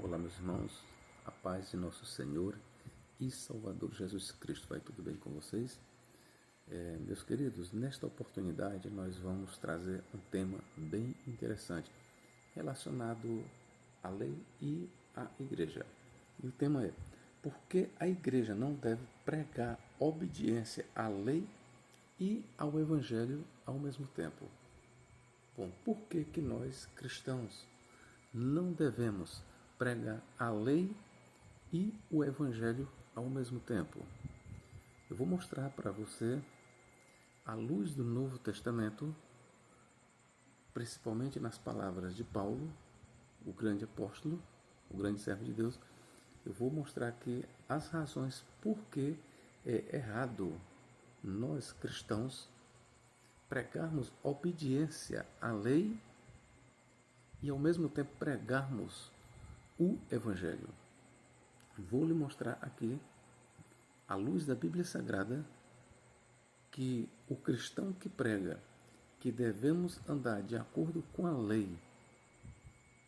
Olá, meus irmãos, a paz de nosso Senhor e Salvador Jesus Cristo. Vai tudo bem com vocês? Meus queridos, nesta oportunidade nós vamos trazer um tema bem interessante relacionado à lei e à igreja. E o tema é: por que a igreja não deve pregar obediência à lei e ao evangelho ao mesmo tempo? Bom, por que nós cristãos não devemos pregar a lei e o evangelho ao mesmo tempo? Eu vou mostrar para você, à luz do Novo Testamento, principalmente nas palavras de Paulo, o grande apóstolo, o grande servo de Deus. Eu vou mostrar aqui as razões por que é errado nós cristãos pregarmos obediência à lei e ao mesmo tempo pregarmos o evangelho. Vou lhe mostrar aqui, à luz da Bíblia Sagrada, que o cristão que prega que devemos andar de acordo com a lei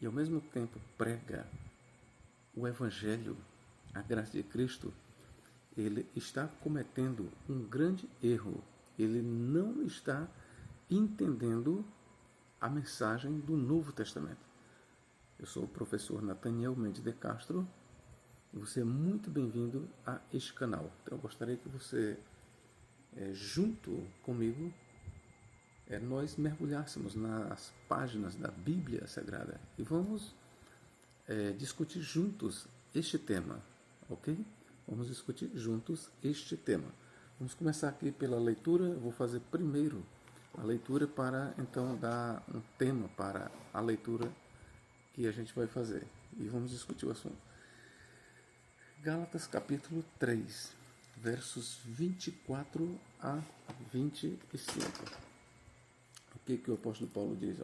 e ao mesmo tempo prega o evangelho, a graça de Cristo, ele está cometendo um grande erro. Ele não está entendendo a mensagem do Novo Testamento. Eu sou o professor Nathaniel Mendes de Castro e você é muito bem-vindo a este canal. Então eu gostaria que você, junto comigo, nós mergulhássemos nas páginas da Bíblia Sagrada e vamos discutir juntos este tema, ok? Vamos discutir juntos este tema. Vamos começar aqui pela leitura. Eu vou fazer primeiro a leitura para então dar um tema para a leitura que a gente vai fazer. E vamos discutir o assunto. Gálatas capítulo 3, versos 24 a 25. O que o apóstolo Paulo diz?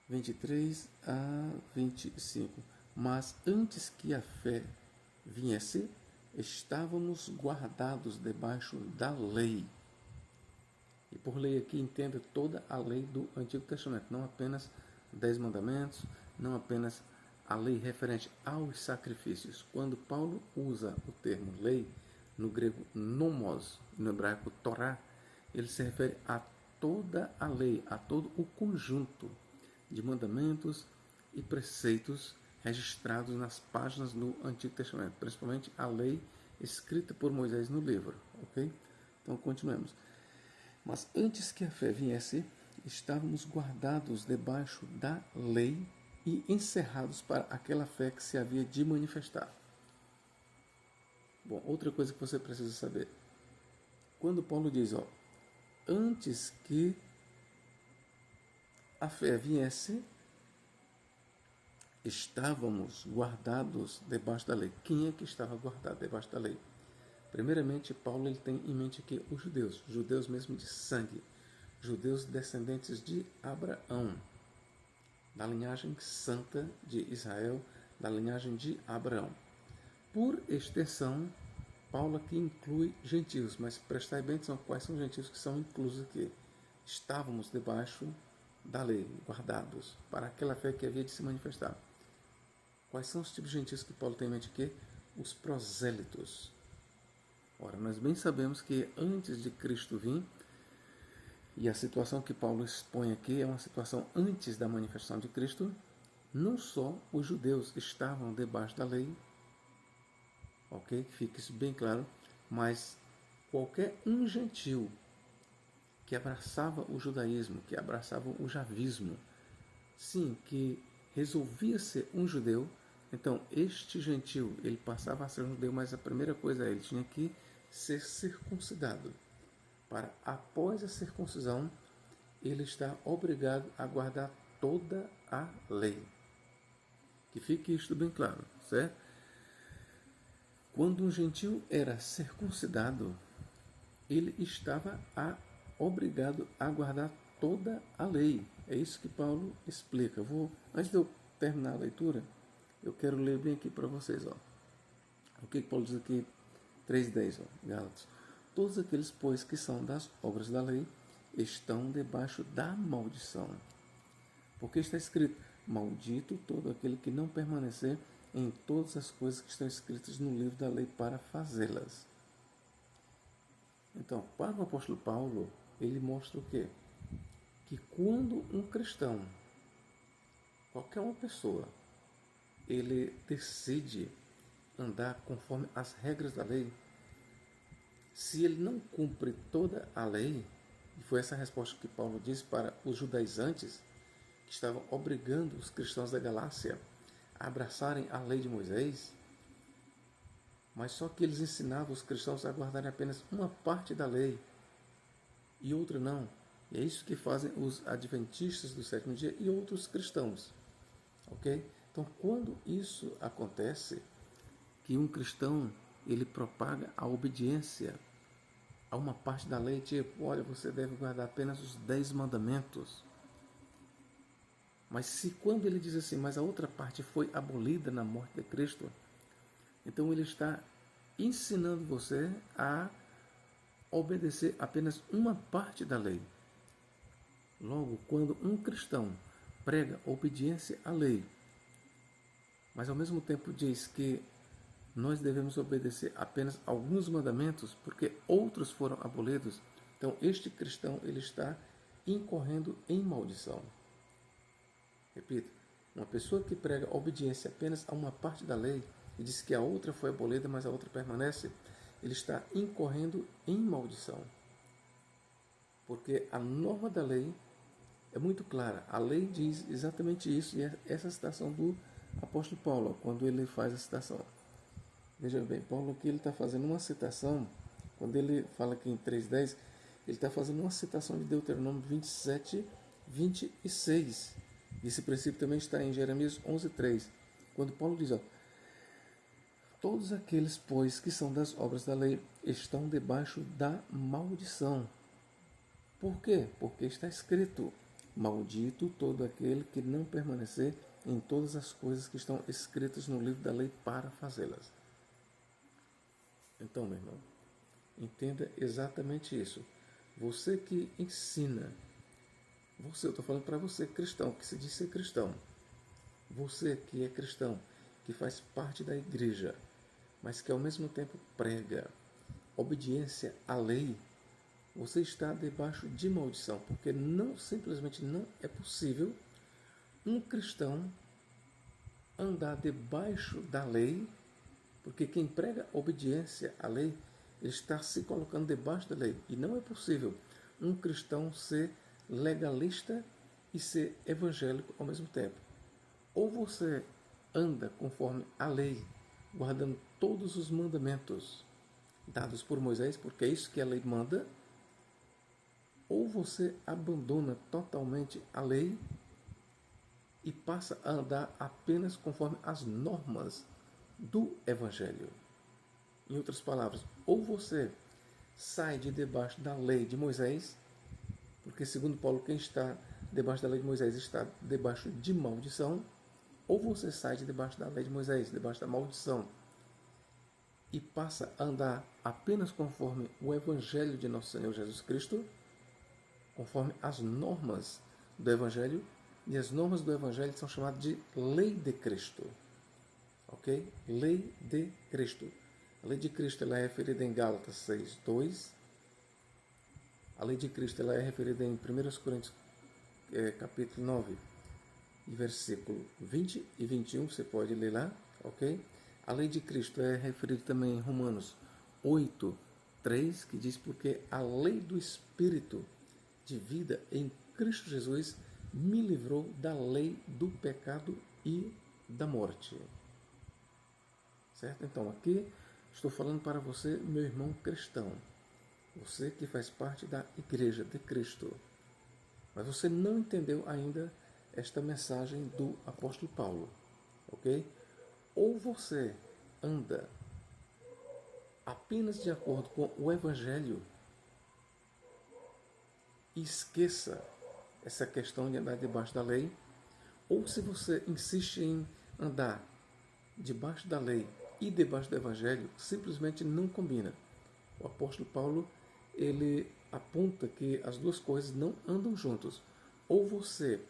23 a 25. Mas antes que a fé viesse, estávamos guardados debaixo da lei. E por lei aqui entenda toda a lei do Antigo Testamento, não apenas 10 mandamentos, não apenas a lei referente aos sacrifícios. Quando Paulo usa o termo lei, no grego nomos, no hebraico Torá, ele se refere a toda a lei, a todo o conjunto de mandamentos e preceitos registrados nas páginas do Antigo Testamento, principalmente a lei escrita por Moisés no livro, ok? Então continuemos. Mas antes que a fé viesse, estávamos guardados debaixo da lei e encerrados para aquela fé que se havia de manifestar. Bom, outra coisa que você precisa saber. Quando Paulo diz, antes que a fé viesse, estávamos guardados debaixo da lei. Quem é que estava guardado debaixo da lei? Primeiramente, Paulo ele tem em mente aqui os judeus mesmo de sangue, judeus descendentes de Abraão, da linhagem santa de Israel, da linhagem de Abraão. Por extensão, Paulo aqui inclui gentios, mas prestai bem atenção quais são os gentios que são inclusos aqui. Estávamos debaixo da lei, guardados, para aquela fé que havia de se manifestar. Quais são os tipos de gentios que Paulo tem em mente aqui? Os prosélitos. Ora, nós bem sabemos que antes de Cristo vir, e a situação que Paulo expõe aqui é uma situação antes da manifestação de Cristo, não só os judeus estavam debaixo da lei, ok? Fique isso bem claro, mas qualquer um gentil que abraçava o judaísmo, que abraçava o javismo, sim, que resolvia ser um judeu, então este gentil, ele passava a ser um judeu, mas a primeira coisa ele tinha que ser circuncidado. Para após a circuncisão, ele está obrigado a guardar toda a lei. Que fique isto bem claro, certo? Quando um gentil era circuncidado, ele estava obrigado a guardar toda a lei. É isso que Paulo explica. Antes de eu terminar a leitura, eu quero ler bem aqui para vocês. O que Paulo diz aqui, 3:10, Gálatas. Todos aqueles, pois, que são das obras da lei, estão debaixo da maldição. Porque está escrito, maldito todo aquele que não permanecer em todas as coisas que estão escritas no livro da lei para fazê-las. Então, para o apóstolo Paulo, ele mostra o quê? Que quando um cristão, qualquer uma pessoa, ele decide andar conforme as regras da lei, se ele não cumpre toda a lei, e foi essa a resposta que Paulo disse para os judaizantes, que estavam obrigando os cristãos da Galácia a abraçarem a lei de Moisés, mas só que eles ensinavam os cristãos a guardarem apenas uma parte da lei e outra não. E é isso que fazem os adventistas do sétimo dia e outros cristãos. Ok? Então, quando isso acontece, que um cristão ele propaga a obediência a uma parte da lei, tipo, olha, você deve guardar apenas os 10 mandamentos. Mas se quando ele diz assim, mas a outra parte foi abolida na morte de Cristo, então ele está ensinando você a obedecer apenas uma parte da lei. Logo, quando um cristão prega obediência à lei, mas ao mesmo tempo diz que nós devemos obedecer apenas alguns mandamentos, porque outros foram abolidos, então este cristão ele está incorrendo em maldição. Repito, uma pessoa que prega obediência apenas a uma parte da lei e diz que a outra foi abolida, mas a outra permanece, ele está incorrendo em maldição. Porque a norma da lei é muito clara. A lei diz exatamente isso, e é essa citação do apóstolo Paulo, quando ele faz a citação. Veja bem, Paulo aqui ele está fazendo uma citação, quando ele fala aqui em 3:10, ele está fazendo uma citação de Deuteronômio 27, 26. Esse princípio também está em Jeremias 11:3, quando Paulo diz, todos aqueles, pois, que são das obras da lei, estão debaixo da maldição. Por quê? Porque está escrito, maldito todo aquele que não permanecer em todas as coisas que estão escritas no livro da lei para fazê-las. Então, meu irmão, entenda exatamente isso. Você que ensina, eu estou falando para você, cristão, que se diz ser cristão, você que é cristão, que faz parte da igreja, mas que ao mesmo tempo prega obediência à lei, você está debaixo de maldição, porque simplesmente não é possível um cristão andar debaixo da lei, porque quem prega obediência à lei, ele está se colocando debaixo da lei, e não é possível um cristão ser legalista e ser evangélico ao mesmo tempo. Ou você anda conforme a lei, guardando todos os mandamentos dados por Moisés, porque é isso que a lei manda, ou você abandona totalmente a lei e passa a andar apenas conforme as normas do Evangelho. Em outras palavras, ou você sai de debaixo da lei de Moisés, porque segundo Paulo, quem está debaixo da lei de Moisés está debaixo de maldição, ou você sai de debaixo da lei de Moisés, debaixo da maldição, e passa a andar apenas conforme o Evangelho de nosso Senhor Jesus Cristo, conforme as normas do Evangelho, e as normas do Evangelho são chamadas de lei de Cristo. Ok? Lei de Cristo. A lei de Cristo ela é referida em Gálatas 6:2. A lei de Cristo ela é referida em 1 Coríntios capítulo 9, versículo 20 e 21, você pode ler lá, ok? A lei de Cristo é referida também em Romanos 8:3, que diz, porque a lei do Espírito de vida em Cristo Jesus me livrou da lei do pecado e da morte. Certo? Então, aqui estou falando para você, meu irmão cristão, você que faz parte da Igreja de Cristo, mas você não entendeu ainda esta mensagem do apóstolo Paulo, ok? Ou você anda apenas de acordo com o Evangelho e esqueça essa questão de andar debaixo da lei, ou se você insiste em andar debaixo da lei e debaixo do Evangelho, simplesmente não combina. O apóstolo Paulo, ele aponta que as duas coisas não andam juntos. Ou você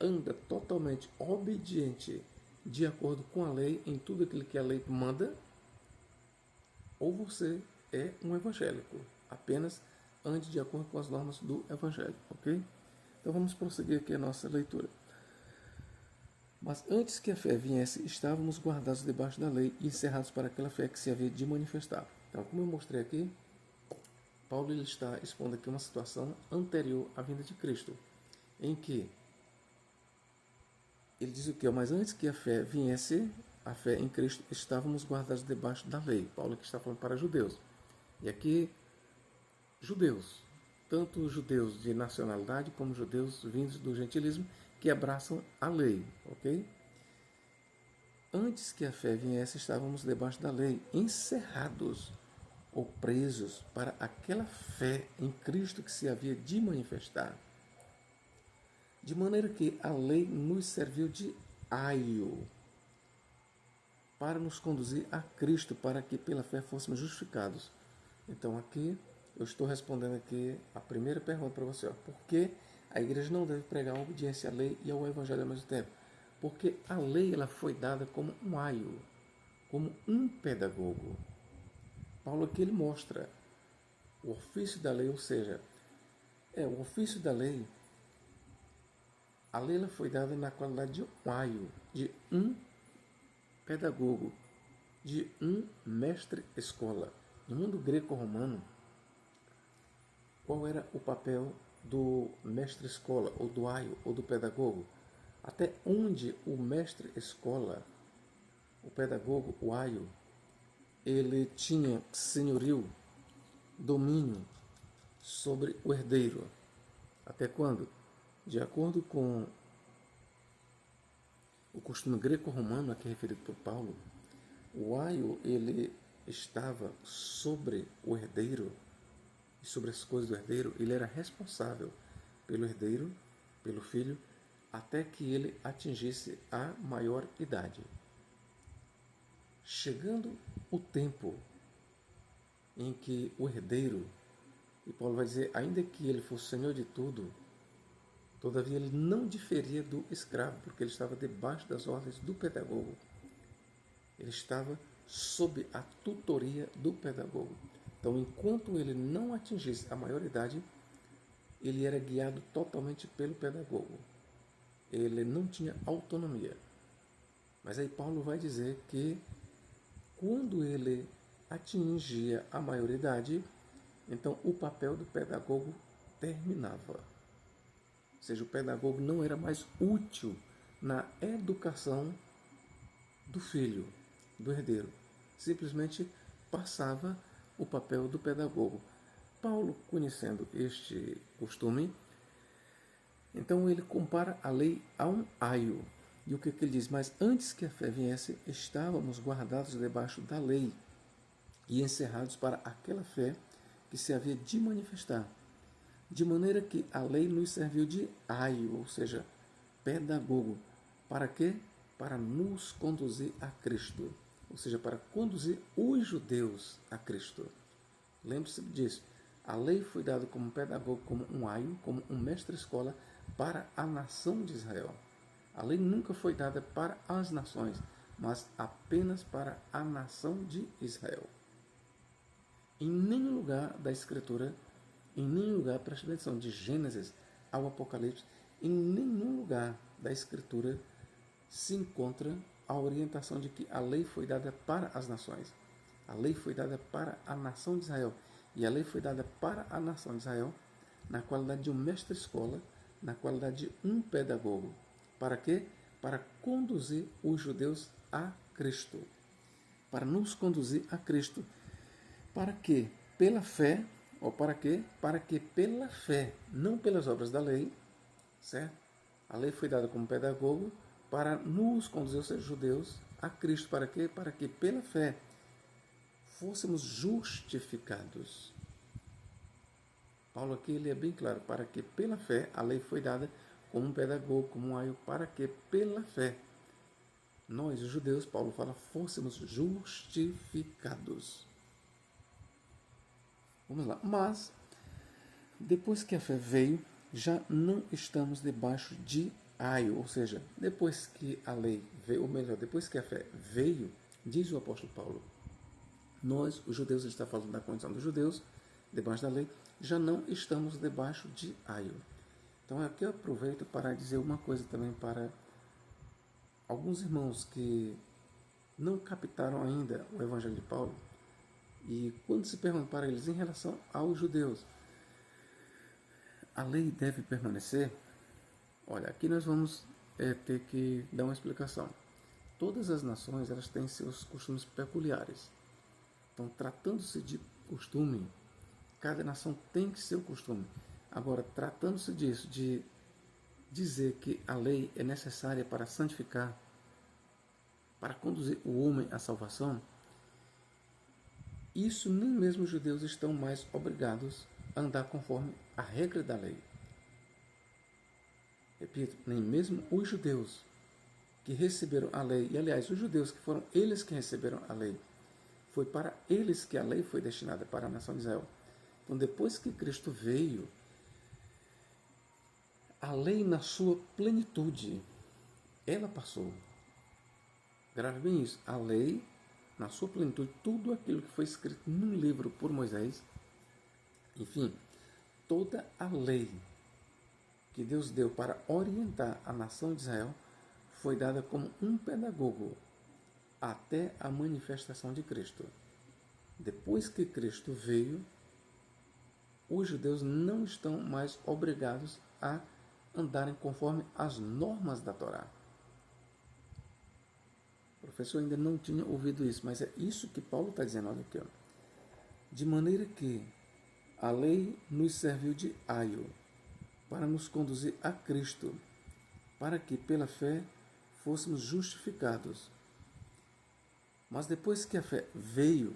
anda totalmente obediente de acordo com a lei em tudo aquilo que a lei manda, ou você é um evangélico, apenas ande de acordo com as normas do evangelho, ok? Então vamos prosseguir aqui a nossa leitura. Mas antes que a fé viesse, estávamos guardados debaixo da lei e encerrados para aquela fé que se havia de manifestar. Então, como eu mostrei aqui, Paulo ele está expondo aqui uma situação anterior à vinda de Cristo, em que ele diz o que? Mas antes que a fé viesse, a fé em Cristo, estávamos guardados debaixo da lei. Paulo aqui está falando para judeus. E aqui, judeus, tanto judeus de nacionalidade como judeus vindos do gentilismo, que abraçam a lei, ok? Antes que a fé viesse, estávamos debaixo da lei, encerrados ou presos para aquela fé em Cristo que se havia de manifestar. De maneira que a lei nos serviu de aio para nos conduzir a Cristo, para que pela fé fôssemos justificados. Então aqui eu estou respondendo aqui a primeira pergunta para você. Por que a igreja não deve pregar a obediência à lei e ao evangelho ao mesmo tempo? Porque a lei ela foi dada como um aio, como um pedagogo. Paulo aqui ele mostra o ofício da lei, ou seja, o ofício da lei. A lei ela foi dada na qualidade de um aio, de um pedagogo, de um mestre-escola. No mundo greco-romano, qual era o papel do mestre-escola, ou do aio, ou do pedagogo? Até onde o mestre-escola, o pedagogo, o aio, ele tinha senhorio, domínio sobre o herdeiro. Até quando? De acordo com o costume greco-romano, aqui referido por Paulo, o aio ele estava sobre o herdeiro e sobre as coisas do herdeiro. Ele era responsável pelo herdeiro, pelo filho, até que ele atingisse a maior idade. Chegando o tempo em que o herdeiro, e Paulo vai dizer, ainda que ele fosse senhor de tudo, todavia ele não diferia do escravo, porque ele estava debaixo das ordens do pedagogo. Ele estava sob a tutoria do pedagogo. Então, enquanto ele não atingisse a maioridade, ele era guiado totalmente pelo pedagogo. Ele não tinha autonomia. Mas aí Paulo vai dizer que quando ele atingia a maioridade, então o papel do pedagogo terminava. Ou seja, o pedagogo não era mais útil na educação do filho, do herdeiro. Simplesmente passava o papel do pedagogo. Paulo, conhecendo este costume, então ele compara a lei a um aio. E o que ele diz? Mas antes que a fé viesse, estávamos guardados debaixo da lei e encerrados para aquela fé que se havia de manifestar. De maneira que a lei nos serviu de aio, ou seja, pedagogo. Para quê? Para nos conduzir a Cristo. Ou seja, para conduzir os judeus a Cristo. Lembre-se disso. A lei foi dada como pedagogo, como um aio, como um mestre-escola para a nação de Israel. A lei nunca foi dada para as nações, mas apenas para a nação de Israel. Em nenhum lugar da Escritura, em nenhum lugar, preste atenção, de Gênesis ao Apocalipse, em nenhum lugar da Escritura se encontra a orientação de que a lei foi dada para as nações. A lei foi dada para a nação de Israel. E a lei foi dada para a nação de Israel na qualidade de um mestre-escola, na qualidade de um pedagogo. Para quê? Para conduzir os judeus a Cristo. Para nos conduzir a Cristo. Para que, pela fé, ou para quê? Para que pela fé, não pelas obras da lei, certo? A lei foi dada como pedagogo para nos conduzir, os judeus, a Cristo. Para quê? Para que pela fé fôssemos justificados. Paulo aqui ele é bem claro, para que pela fé a lei foi dada como um pedagogo, como um aio, para que pela fé nós, os judeus, Paulo fala, fôssemos justificados. Vamos lá. Mas, depois que a fé veio, já não estamos debaixo de aio, ou seja, depois que a lei veio, ou melhor, depois que a fé veio, diz o apóstolo Paulo, nós, os judeus, ele está falando da condição dos judeus, debaixo da lei, já não estamos debaixo de aio. Então aqui eu aproveito para dizer uma coisa também para alguns irmãos que não captaram ainda o evangelho de Paulo, e quando se pergunta para eles em relação aos judeus, a lei deve permanecer? Olha, aqui nós vamos ter que dar uma explicação. Todas as nações elas têm seus costumes peculiares. Então, tratando-se de costume, cada nação tem que ser o costume. Agora, tratando-se disso, de dizer que a lei é necessária para santificar, para conduzir o homem à salvação, isso nem mesmo os judeus estão mais obrigados a andar conforme a regra da lei. Repito, nem mesmo os judeus que receberam a lei, e aliás, os judeus que foram eles que receberam a lei, foi para eles que a lei foi destinada, para a nação de Israel. Então, depois que Cristo veio, a lei na sua plenitude, ela passou. Grave bem isso, a lei na sua plenitude, tudo aquilo que foi escrito num livro por Moisés, enfim, toda a lei que Deus deu para orientar a nação de Israel foi dada como um pedagogo até a manifestação de Cristo. Depois que Cristo veio, os judeus não estão mais obrigados a andarem conforme as normas da Torá. O professor ainda não tinha ouvido isso, mas é isso que Paulo está dizendo. Olha aqui, ó. De maneira que a lei nos serviu de aio para nos conduzir a Cristo, para que pela fé fôssemos justificados. Mas depois que a fé veio,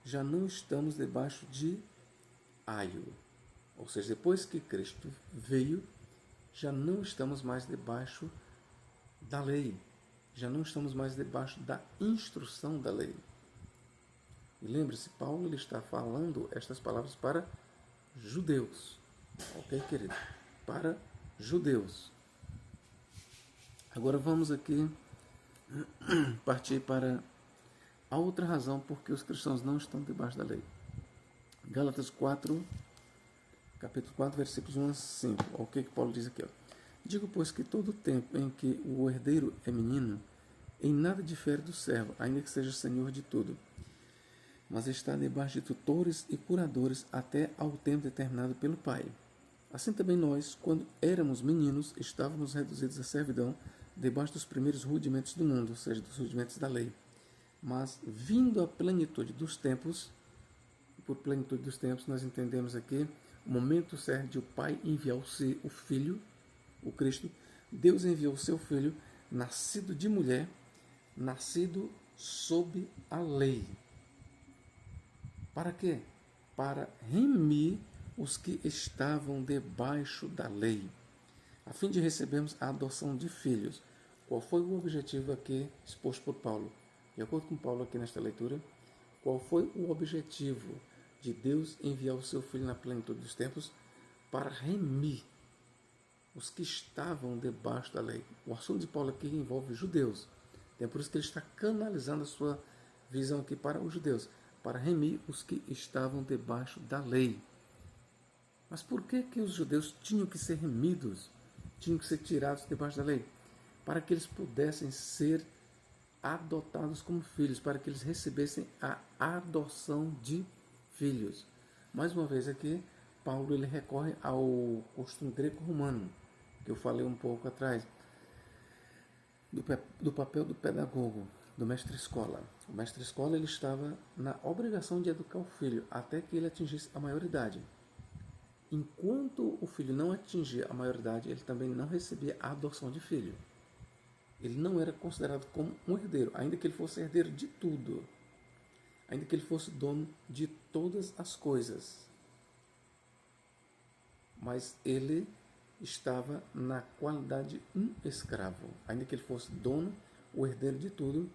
já não estamos debaixo de aio. Ou seja, depois que Cristo veio, já não estamos mais debaixo da lei. Já não estamos mais debaixo da instrução da lei. E lembre-se, Paulo ele está falando estas palavras para judeus. Ok, querido? Para judeus. Agora vamos aqui partir para a outra razão porque os cristãos não estão debaixo da lei. Gálatas 4, capítulo 4, versículos 1 a 5. Olha o que Paulo diz aqui. Ó. Digo, pois, que todo o tempo em que o herdeiro é menino, em nada difere do servo, ainda que seja senhor de tudo, mas está debaixo de tutores e curadores até ao tempo determinado pelo Pai. Assim também nós, quando éramos meninos, estávamos reduzidos à servidão debaixo dos primeiros rudimentos do mundo, ou seja, dos rudimentos da lei. Mas, vindo a plenitude dos tempos, por plenitude dos tempos, nós entendemos aqui o momento certo de o Pai enviar o Filho, o Cristo. Deus enviou o seu Filho, nascido de mulher, nascido sob a lei. Para quê? Para remir os que estavam debaixo da lei, a fim de recebermos a adoção de filhos. Qual foi o objetivo aqui exposto por Paulo? De acordo com Paulo aqui nesta leitura, qual foi o objetivo de Deus enviar o seu Filho na plenitude dos tempos para remir os que estavam debaixo da lei? O assunto de Paulo aqui envolve judeus. É por isso que ele está canalizando a sua visão aqui para os judeus, para remir os que estavam debaixo da lei. Mas por que os judeus tinham que ser remidos, tinham que ser tirados debaixo da lei? Para que eles pudessem ser adotados como filhos, para que eles recebessem a adoção de filhos. Mais uma vez aqui, Paulo ele recorre ao costume greco-romano, que eu falei um pouco atrás, do papel do pedagogo, do mestre-escola. O mestre-escola ele estava na obrigação de educar o filho até que ele atingisse a maioridade. Enquanto o filho não atingia a maioridade, ele também não recebia a adoção de filho. Ele não era considerado como um herdeiro, ainda que ele fosse herdeiro de tudo, ainda que ele fosse dono de todas as coisas. Mas ele estava na qualidade de um escravo, ainda que ele fosse dono, o herdeiro de tudo,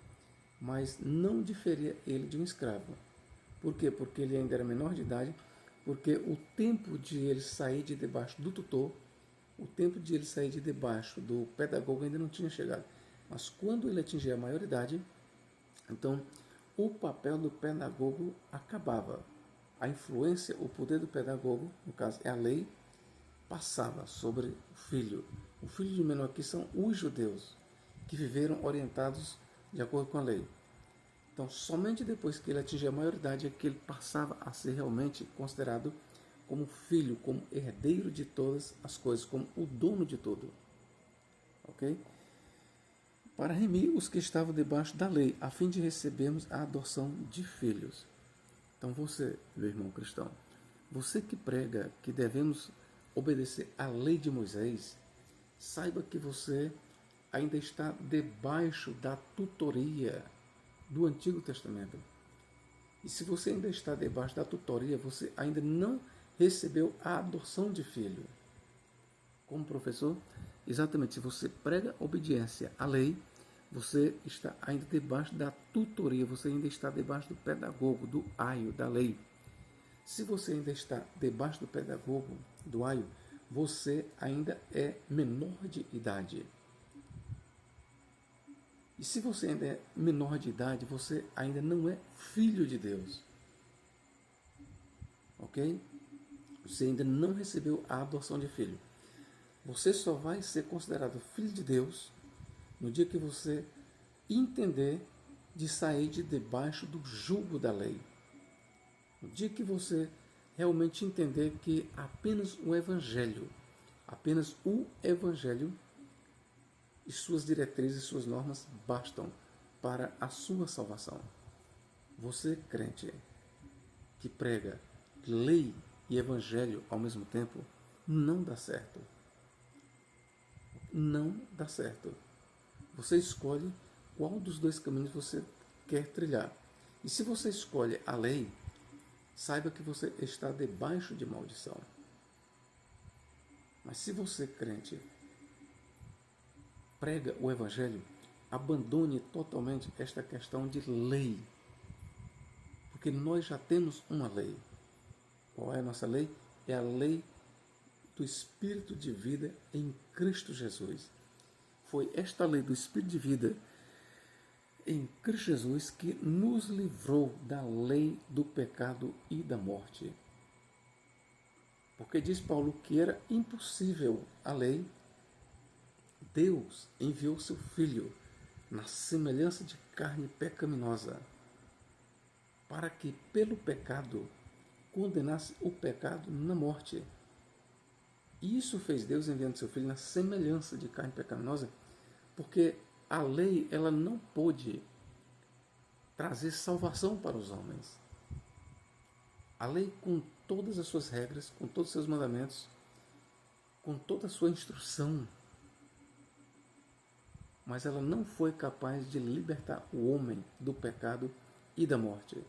mas não diferia ele de um escravo. Por quê? Porque ele ainda era menor de idade, porque o tempo de ele sair de debaixo do tutor O tempo de ele sair de debaixo do pedagogo ainda não tinha chegado. Mas quando ele atingir a maioridade, então o papel do pedagogo acabava. A influência, o poder do pedagogo, no caso é a lei, passava sobre o filho. O filho de menor aqui são os judeus, que viveram orientados de acordo com a lei. Então, somente depois que ele atingia a maioridade é que ele passava a ser realmente considerado como filho, como herdeiro de todas as coisas, como o dono de tudo. Ok? Para remir os que estavam debaixo da lei, a fim de recebermos a adoção de filhos. Então você, meu irmão cristão, você que prega que devemos obedecer à lei de Moisés, saiba que você ainda está debaixo da tutoria do Antigo Testamento. E se você ainda está debaixo da tutoria, você ainda não recebeu a adoção de filho. Como professor, exatamente, se você prega obediência à lei, você está ainda debaixo da tutoria, você ainda está debaixo do pedagogo, do aio, da lei. Se você ainda está debaixo do pedagogo, do aio, você ainda é menor de idade. E se você ainda é menor de idade, você ainda não é filho de Deus. Ok? Você ainda não recebeu a adoção de filho. Você só vai ser considerado filho de Deus no dia que você entender de sair de debaixo do jugo da lei. No dia que você realmente entender que apenas o Evangelho e suas diretrizes e suas normas bastam para a sua salvação. Você, crente, que prega lei e Evangelho ao mesmo tempo, não dá certo. Não dá certo. Você escolhe qual dos dois caminhos você quer trilhar. E se você escolhe a lei, saiba que você está debaixo de maldição. Mas se você, crente, prega o Evangelho, abandone totalmente esta questão de lei. Porque nós já temos uma lei. Qual é a nossa lei? É a lei do Espírito de vida em Cristo Jesus. Foi esta lei do Espírito de vida em Cristo Jesus que nos livrou da lei do pecado e da morte. Porque diz Paulo que era impossível a lei. Deus enviou seu Filho na semelhança de carne pecaminosa, para que pelo pecado condenasse o pecado na morte. E isso fez Deus enviando seu Filho na semelhança de carne pecaminosa, porque a lei ela não pôde trazer salvação para os homens. A lei, com todas as suas regras, com todos os seus mandamentos, com toda a sua instrução, mas ela não foi capaz de libertar o homem do pecado e da morte.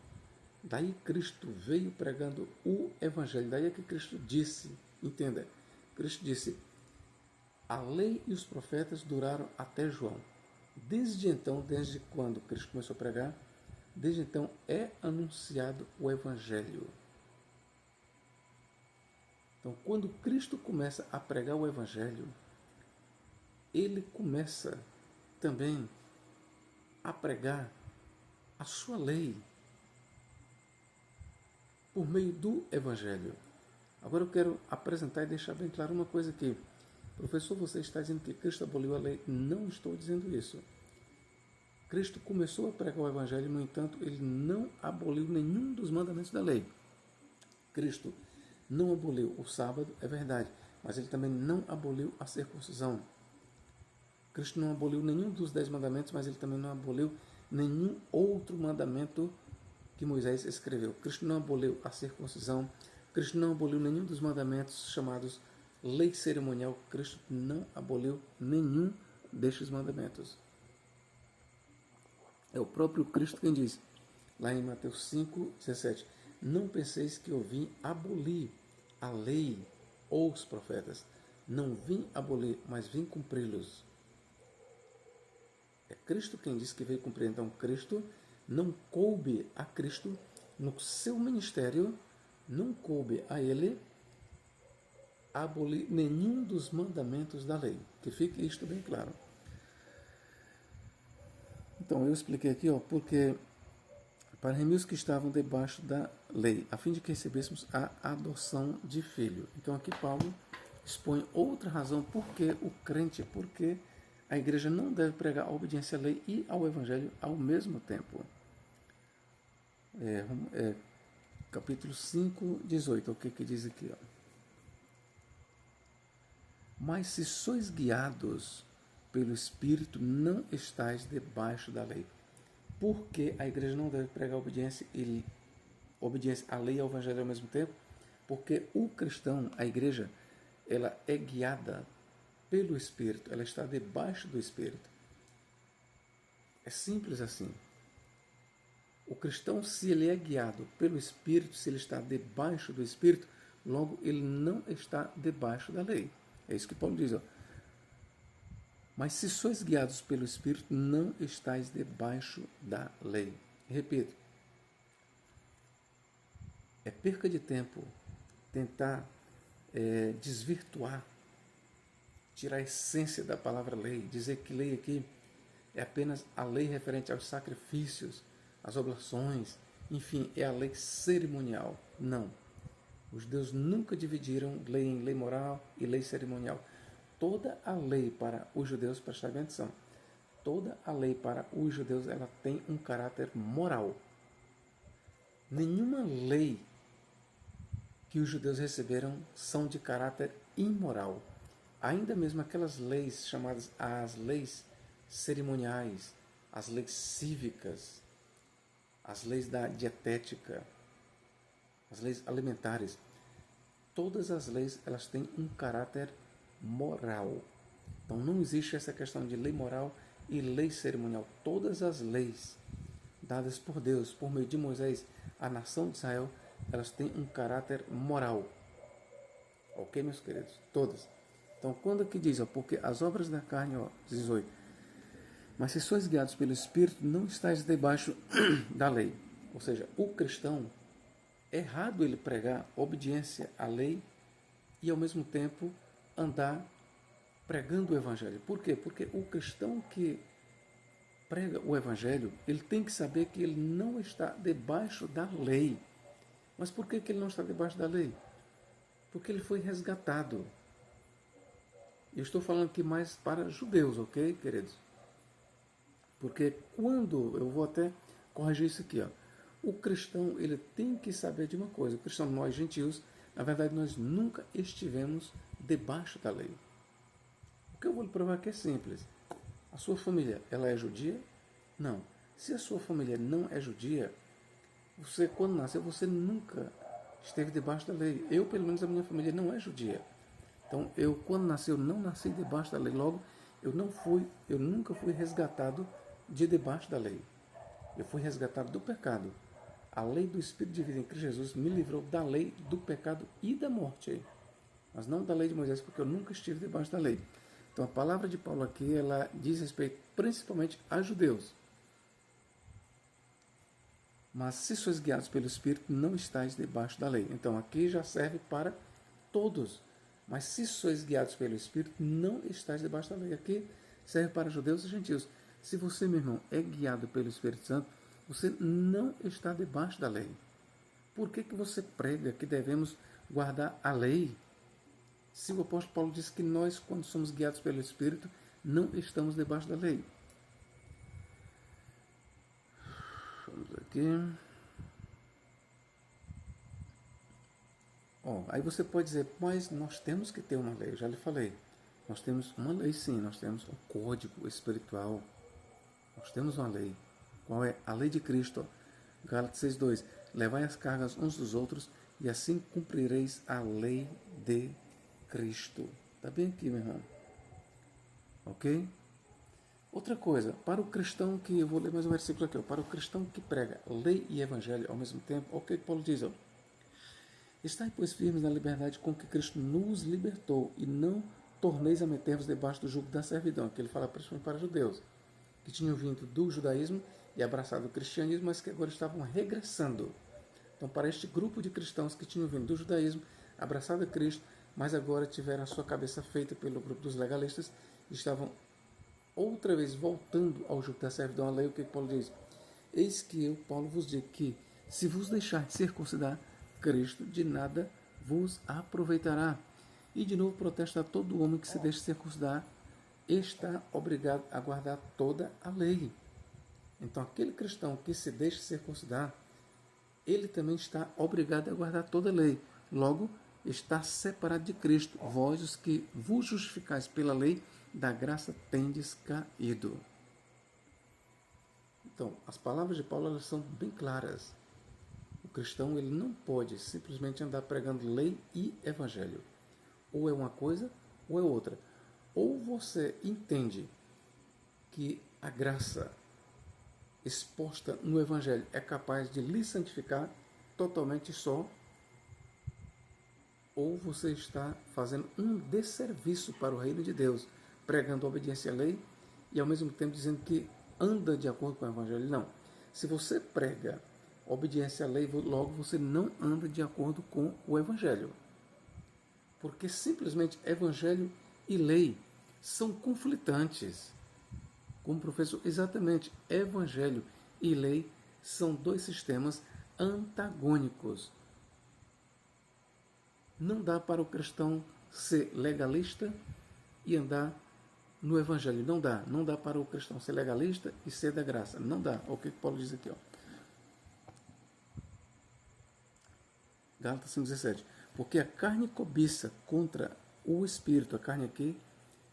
Daí Cristo veio pregando o Evangelho. Daí é que Cristo disse, entenda, Cristo disse, a lei e os profetas duraram até João. Desde então, desde quando Cristo começou a pregar, desde então é anunciado o Evangelho. Então, quando Cristo começa a pregar o Evangelho, ele começa também a pregar a sua lei por meio do Evangelho. Agora eu quero apresentar e deixar bem claro uma coisa aqui. Professor, você está dizendo que Cristo aboliu a lei? Não estou dizendo isso. Cristo começou a pregar o Evangelho, no entanto, ele não aboliu nenhum dos mandamentos da lei. Cristo não aboliu o sábado, é verdade, mas ele também não aboliu a circuncisão. Cristo não aboliu nenhum dos 10 mandamentos, mas ele também não aboliu nenhum outro mandamento que Moisés escreveu. Cristo não aboliu a circuncisão, Cristo não aboliu nenhum dos mandamentos chamados lei cerimonial. Cristo não aboliu nenhum destes mandamentos. É o próprio Cristo quem diz, lá em Mateus 5:17, não penseis que eu vim abolir a lei ou os profetas. Não vim abolir, mas vim cumpri-los. É Cristo quem diz que veio cumprir. Então, Cristo, não coube a Cristo, no seu ministério, não coube a ele abolir nenhum dos mandamentos da lei. Que fique isto bem claro. Então, eu expliquei aqui, porque para remir os que estavam debaixo da lei, a fim de que recebêssemos a adoção de filho. Então, aqui Paulo expõe outra razão por que o crente, porque a igreja não deve pregar a obediência à lei e ao evangelho ao mesmo tempo. Capítulo 5, 18, o que diz aqui? Mas se sois guiados pelo Espírito, não estáis debaixo da lei. Por que a igreja não deve pregar obediência à lei e ao evangelho ao mesmo tempo? Porque o cristão, a igreja, ela é guiada pelo Espírito, ela está debaixo do Espírito. É simples assim. O cristão, se ele é guiado pelo Espírito, se ele está debaixo do Espírito, logo ele não está debaixo da lei. É isso que Paulo diz. Mas se sois guiados pelo Espírito, não estáis debaixo da lei. Repito, é perca de tempo tentar desvirtuar, tirar a essência da palavra lei, dizer que lei aqui é apenas a lei referente aos sacrifícios, às oblações, enfim, é a lei cerimonial. Não. Os judeus nunca dividiram lei em lei moral e lei cerimonial. Toda a lei para os judeus, prestem atenção, toda a lei para os judeus ela tem um caráter moral. Nenhuma lei que os judeus receberam são de caráter imoral. Ainda mesmo aquelas leis chamadas as leis cerimoniais, as leis cívicas, as leis da dietética, as leis alimentares, todas as leis elas têm um caráter moral. Então não existe essa questão de lei moral e lei cerimonial. Todas as leis dadas por Deus, por meio de Moisés, à nação de Israel, elas têm um caráter moral. Ok, meus queridos? Todas. Então, quando aqui diz, porque as obras da carne, 18, mas se sois guiados pelo Espírito, não estáis debaixo da lei. Ou seja, o cristão, é errado ele pregar obediência à lei e, ao mesmo tempo, andar pregando o Evangelho. Por quê? Porque o cristão que prega o Evangelho, ele tem que saber que ele não está debaixo da lei. Mas por que ele não está debaixo da lei? Porque ele foi resgatado. Eu estou falando aqui mais para judeus, ok, queridos? Porque quando, eu vou até corrigir isso aqui, o cristão ele tem que saber de uma coisa. O cristão, nós gentios, na verdade nós nunca estivemos debaixo da lei. O que eu vou lhe provar aqui é simples. A sua família, ela é judia? Não. Se a sua família não é judia, você, quando nasceu, você nunca esteve debaixo da lei. Eu, pelo menos, a minha família não é judia. Então, eu, quando nasci, eu não nasci debaixo da lei. Logo, eu nunca fui resgatado de debaixo da lei. Eu fui resgatado do pecado. A lei do Espírito de vida em Cristo Jesus me livrou da lei do pecado e da morte. Mas não da lei de Moisés, porque eu nunca estive debaixo da lei. Então, a palavra de Paulo aqui, ela diz respeito principalmente a judeus. Mas se sois guiados pelo Espírito, não estáis debaixo da lei. Então, aqui já serve para todos. Mas se sois guiados pelo Espírito, não estáis debaixo da lei. Aqui serve para judeus e gentios. Se você, meu irmão, é guiado pelo Espírito Santo, você não está debaixo da lei. Por que você prega que devemos guardar a lei? Se o apóstolo Paulo diz que nós, quando somos guiados pelo Espírito, não estamos debaixo da lei. Vamos aqui. Aí você pode dizer, mas nós temos que ter uma lei. Eu já lhe falei. Nós temos uma lei, sim. Nós temos um código espiritual. Nós temos uma lei. Qual é? A lei de Cristo. Gálatas 6:2. Levai as cargas uns dos outros e assim cumprireis a lei de Cristo. Está bem aqui, meu irmão. Ok? Outra coisa, para o cristão que, eu vou ler mais um versículo aqui, para o cristão que prega lei e evangelho ao mesmo tempo, o que Paulo diz? Estai, pois, firmes na liberdade com que Cristo nos libertou e não torneis a meter-vos debaixo do jugo da servidão, que ele fala principalmente para judeus, que tinham vindo do judaísmo e abraçado o cristianismo, mas que agora estavam regressando. Então, para este grupo de cristãos que tinham vindo do judaísmo, abraçado a Cristo, mas agora tiveram a sua cabeça feita pelo grupo dos legalistas, estavam outra vez voltando ao jugo da servidão à lei. O que Paulo diz? Eis que eu, Paulo, vos digo que, se vos deixar de circuncidar, Cristo de nada vos aproveitará. E de novo protesta a todo homem que se deixe circuncidar, está obrigado a guardar toda a lei. Então, aquele cristão que se deixa circuncidar, ele também está obrigado a guardar toda a lei. Logo, está separado de Cristo. Vós, os que vos justificais pela lei, da graça tendes caído. Então, as palavras de Paulo, elas são bem claras. O cristão, ele não pode simplesmente andar pregando lei e evangelho. Ou é uma coisa, ou é outra. Ou você entende que a graça exposta no evangelho é capaz de lhe santificar totalmente só, ou você está fazendo um desserviço para o reino de Deus, pregando obediência à lei e ao mesmo tempo dizendo que anda de acordo com o evangelho. Não. Se você prega obediência à lei, logo você não anda de acordo com o evangelho. Porque simplesmente evangelho e lei são conflitantes. Como professor, exatamente, evangelho e lei são dois sistemas antagônicos. Não dá para o cristão ser legalista e andar no evangelho. Não dá. Não dá para o cristão ser legalista e ser da graça. Não dá. O que Paulo diz aqui? Gálatas 5,17. Porque a carne cobiça contra o espírito. A carne aqui,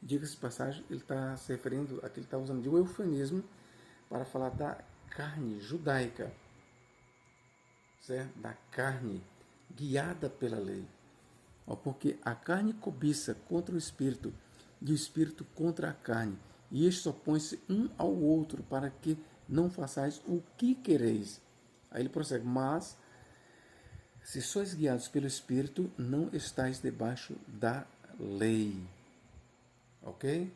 diga-se de passagem, ele está se referindo, aqui ele está usando de um eufemismo para falar da carne judaica, certo? Da carne guiada pela lei. Porque a carne cobiça contra o espírito e o espírito contra a carne, e estes opõem-se um ao outro para que não façais o que quereis. Aí ele prossegue, mas se sois guiados pelo espírito, não estáis debaixo da lei. Ok?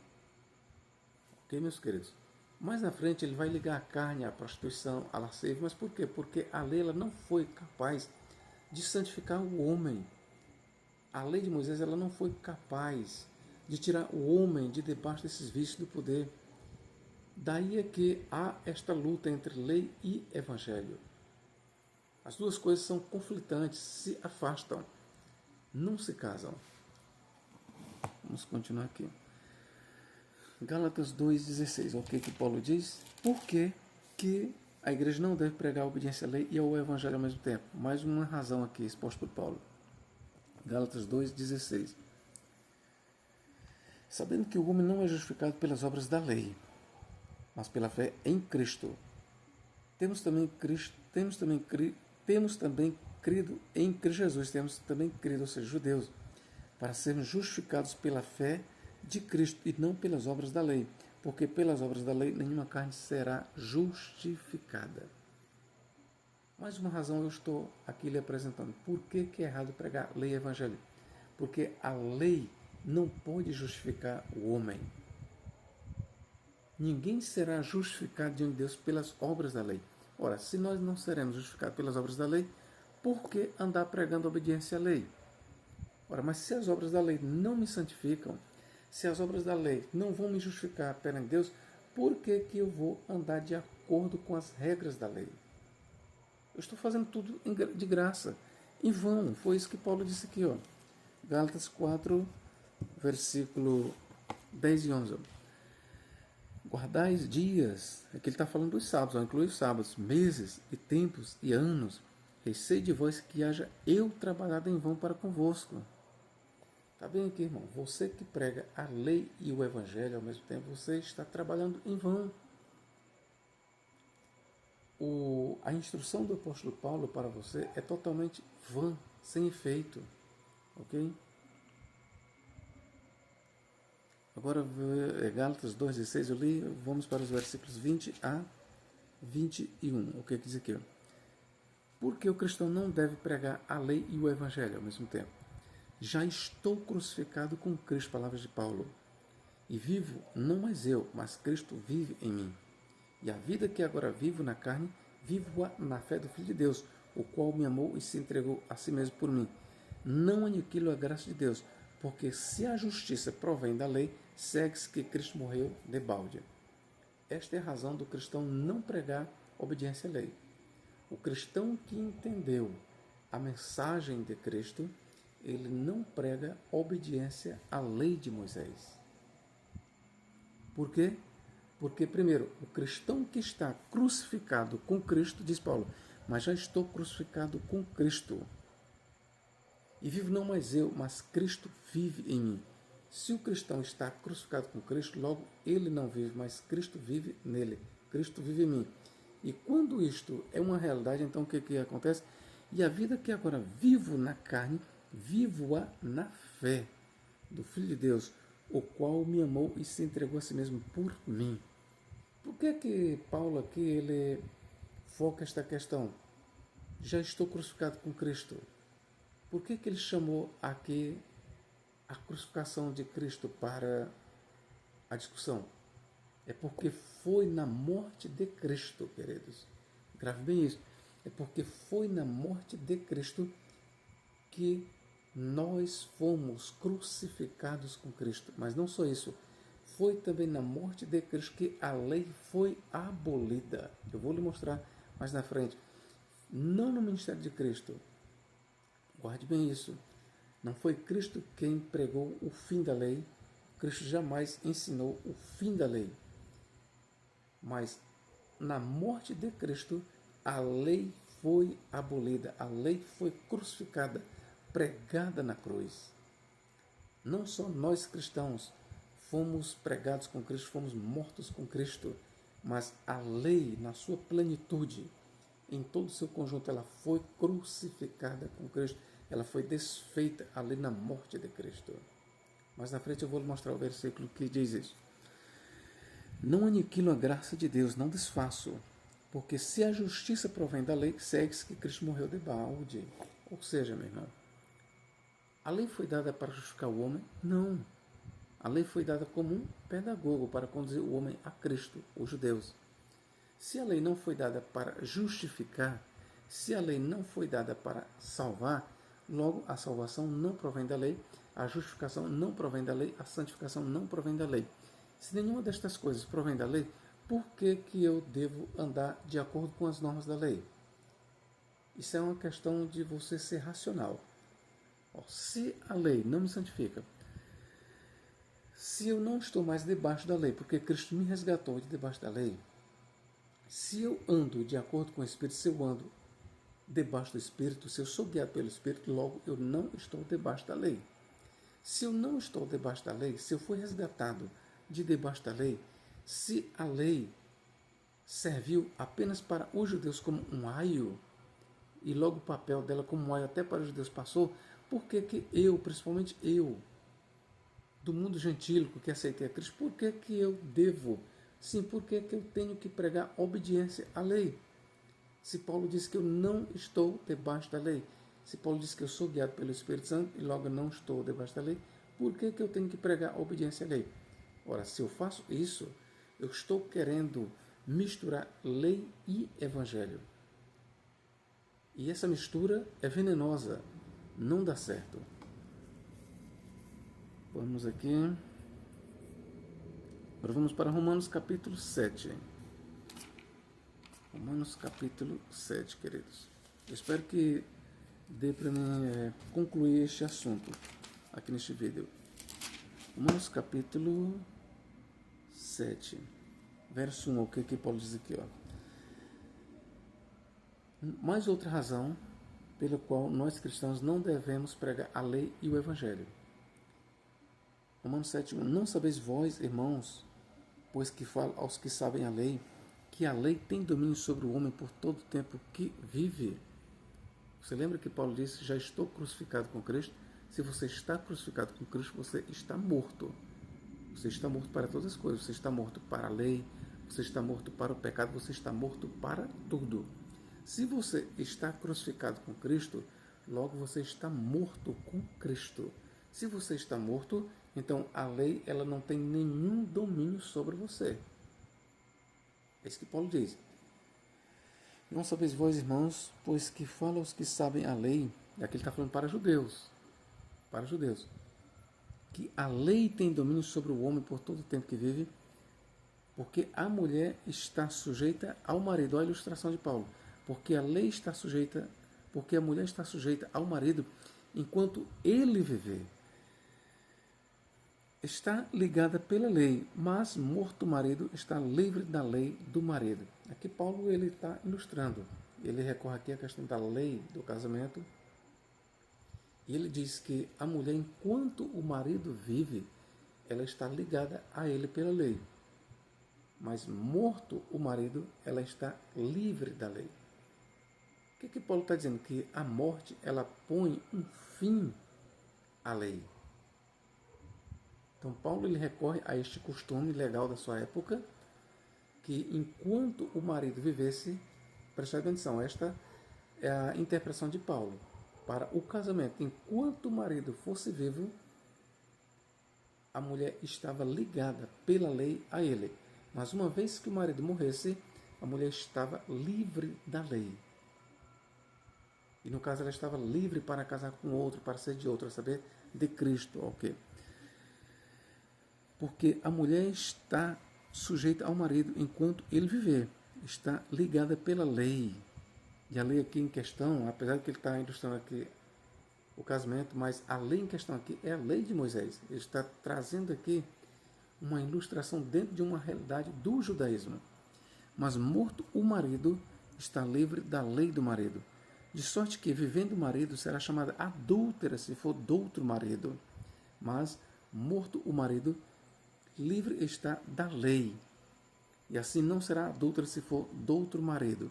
Ok, meus queridos? Mais na frente ele vai ligar a carne à prostituição, à lascívia. Mas por quê? Porque a lei ela não foi capaz de santificar o homem. A lei de Moisés ela não foi capaz de tirar o homem de debaixo desses vícios do poder. Daí é que há esta luta entre lei e evangelho. As duas coisas são conflitantes, se afastam, não se casam. Vamos continuar aqui. Gálatas 2,16. O que Paulo diz? Por que a igreja não deve pregar a obediência à lei e ao evangelho ao mesmo tempo? Mais uma razão aqui exposta por Paulo. Gálatas 2,16. Sabendo que o homem não é justificado pelas obras da lei, mas pela fé em Cristo. Temos também crido em Cristo Jesus, temos também crido, ou seja, judeus, para sermos justificados pela fé de Cristo e não pelas obras da lei, porque pelas obras da lei nenhuma carne será justificada. Mais uma razão eu estou aqui lhe apresentando. Por que é errado pregar lei e evangelho? Porque a lei não pode justificar o homem. Ninguém será justificado diante de Deus pelas obras da lei. Ora, se nós não seremos justificados pelas obras da lei, por que andar pregando obediência à lei? Ora, mas se as obras da lei não me santificam, se as obras da lei não vão me justificar perante Deus, por que eu vou andar de acordo com as regras da lei? Eu estou fazendo tudo de graça, em vão. Foi isso que Paulo disse aqui, ó. Gálatas 4, versículo 10 e 11. Guardais dias, aqui ele está falando dos sábados, ó, inclui os sábados, meses e tempos e anos. Receio de vós que haja eu trabalhado em vão para convosco. Está bem aqui, irmão? Você que prega a lei e o evangelho ao mesmo tempo, você está trabalhando em vão. A instrução do apóstolo Paulo para você é totalmente vã, sem efeito. Ok? Agora, Gálatas 2,16, eu li, vamos para os versículos 20 a 21. O que diz aqui? Porque o cristão não deve pregar a lei e o evangelho ao mesmo tempo. Já estou crucificado com Cristo, palavras de Paulo. E vivo, não mais eu, mas Cristo vive em mim. E a vida que agora vivo na carne, vivo-a na fé do Filho de Deus, o qual me amou e se entregou a si mesmo por mim. não aniquilo a graça de Deus, porque se a justiça provém da lei, segue-se que Cristo morreu de balde. Esta é a razão do cristão não pregar obediência à lei. O cristão que entendeu a mensagem de Cristo, ele não prega obediência à lei de Moisés. Por quê? Porque, primeiro, o cristão que está crucificado com Cristo, diz Paulo, mas já estou crucificado com Cristo. E vivo não mais eu, mas Cristo vive em mim. Se o cristão está crucificado com Cristo, logo ele não vive, mas Cristo vive nele. Cristo vive em mim. E quando isto é uma realidade, então o que acontece? E a vida que agora vivo na carne, vivo-a na fé do Filho de Deus, o qual me amou e se entregou a si mesmo por mim. Por que Paulo aqui ele foca esta questão? Já estou crucificado com Cristo. Por que ele chamou aqui a crucificação de Cristo para a discussão? É porque foi na morte de Cristo, queridos. Grave bem isso. É porque foi na morte de Cristo que nós fomos crucificados com Cristo. Mas não só isso. Foi também na morte de Cristo que a lei foi abolida. Eu vou lhe mostrar mais na frente. Não no ministério de Cristo. Guarde bem isso. Não foi Cristo quem pregou o fim da lei. Cristo jamais ensinou o fim da lei. Mas na morte de Cristo, a lei foi abolida. A lei foi crucificada, pregada na cruz. Não só nós cristãos fomos pregados com Cristo, fomos mortos com Cristo, mas a lei, na sua plenitude, em todo o seu conjunto, ela foi crucificada com Cristo. Ela foi desfeita ali na morte de Cristo. Mas na frente eu vou lhe mostrar o versículo que diz isso. Não aniquilo a graça de Deus, não desfaço, porque se a justiça provém da lei, segue-se que Cristo morreu de balde. Ou seja, meu irmão, a lei foi dada para justificar o homem? Não. A lei foi dada como um pedagogo para conduzir o homem a Cristo, os judeus. Se a lei não foi dada para justificar, se a lei não foi dada para salvar, logo a salvação não provém da lei, a justificação não provém da lei, a santificação não provém da lei. Se nenhuma destas coisas provém da lei, por que eu devo andar de acordo com as normas da lei? Isso é uma questão de você ser racional. Se a lei não me santifica, se eu não estou mais debaixo da lei, porque Cristo me resgatou de debaixo da lei, se eu ando de acordo com o Espírito, se eu ando debaixo do Espírito, se eu sou guiado pelo Espírito, logo eu não estou debaixo da lei. Se eu não estou debaixo da lei, se eu fui resgatado de debaixo da lei, se a lei serviu apenas para os judeus como um aio, e logo o papel dela como um aio até para os judeus passou, por que eu, principalmente eu, do mundo gentílico que aceitei a Cristo, por que eu devo, sim, por que eu tenho que pregar obediência à lei? Se Paulo diz que eu não estou debaixo da lei, se Paulo diz que eu sou guiado pelo Espírito Santo e logo não estou debaixo da lei, por que eu tenho que pregar obediência à lei? Ora, se eu faço isso, eu estou querendo misturar lei e evangelho. E essa mistura é venenosa, não dá certo. Vamos aqui. Agora vamos para Romanos capítulo 7. Romanos capítulo 7, queridos. Eu espero que dê para mim concluir este assunto aqui neste vídeo. Romanos capítulo 7, verso 1, o que Paulo diz aqui, ó. Mais outra razão pela qual nós cristãos não devemos pregar a lei e o evangelho. Romanos 7, 1. Não sabeis vós, irmãos, pois que falo aos que sabem a lei, que a lei tem domínio sobre o homem por todo o tempo que vive. Você lembra que Paulo disse, já estou crucificado com Cristo? Se você está crucificado com Cristo, você está morto. Você está morto para todas as coisas. Você está morto para a lei, você está morto para o pecado, você está morto para tudo. Se você está crucificado com Cristo, logo você está morto com Cristo. Se você está morto, então a lei ela não tem nenhum domínio sobre você. É isso que Paulo diz. Não sabeis vós, irmãos, pois que fala aos que sabem a lei, E aqui ele está falando para judeus. Para judeus. Que a lei tem domínio sobre o homem por todo o tempo que vive, porque a mulher está sujeita ao marido. Olha a ilustração de Paulo. Porque a lei está sujeita, porque a mulher está sujeita ao marido enquanto ele viver. Está ligada pela lei, mas morto o marido está livre da lei do marido. Aqui Paulo ele está ilustrando. Ele recorre aqui à questão da lei do casamento. E ele diz que a mulher, enquanto o marido vive, ela está ligada a ele pela lei. Mas morto o marido, ela está livre da lei. O que Paulo está dizendo? Que a morte, ela põe um fim à lei. Então Paulo ele recorre a este costume legal da sua época, que enquanto o marido vivesse, preste atenção, esta é a interpretação de Paulo, para o casamento, enquanto o marido fosse vivo, a mulher estava ligada pela lei a ele. Mas uma vez que o marido morresse, a mulher estava livre da lei. E no caso ela estava livre para casar com outro, para ser de outro, a saber, de Cristo. Ok? Porque a mulher está sujeita ao marido enquanto ele viver. Está ligada pela lei. E a lei aqui em questão, apesar de que ele está ilustrando aqui o casamento, mas a lei em questão aqui é a lei de Moisés. Ele está trazendo aqui uma ilustração dentro de uma realidade do judaísmo. Mas morto o marido, está livre da lei do marido. De sorte que, vivendo o marido, será chamada adúltera se for do outro marido. Mas, morto o marido, livre está da lei. E assim não será adúltera se for do outro marido.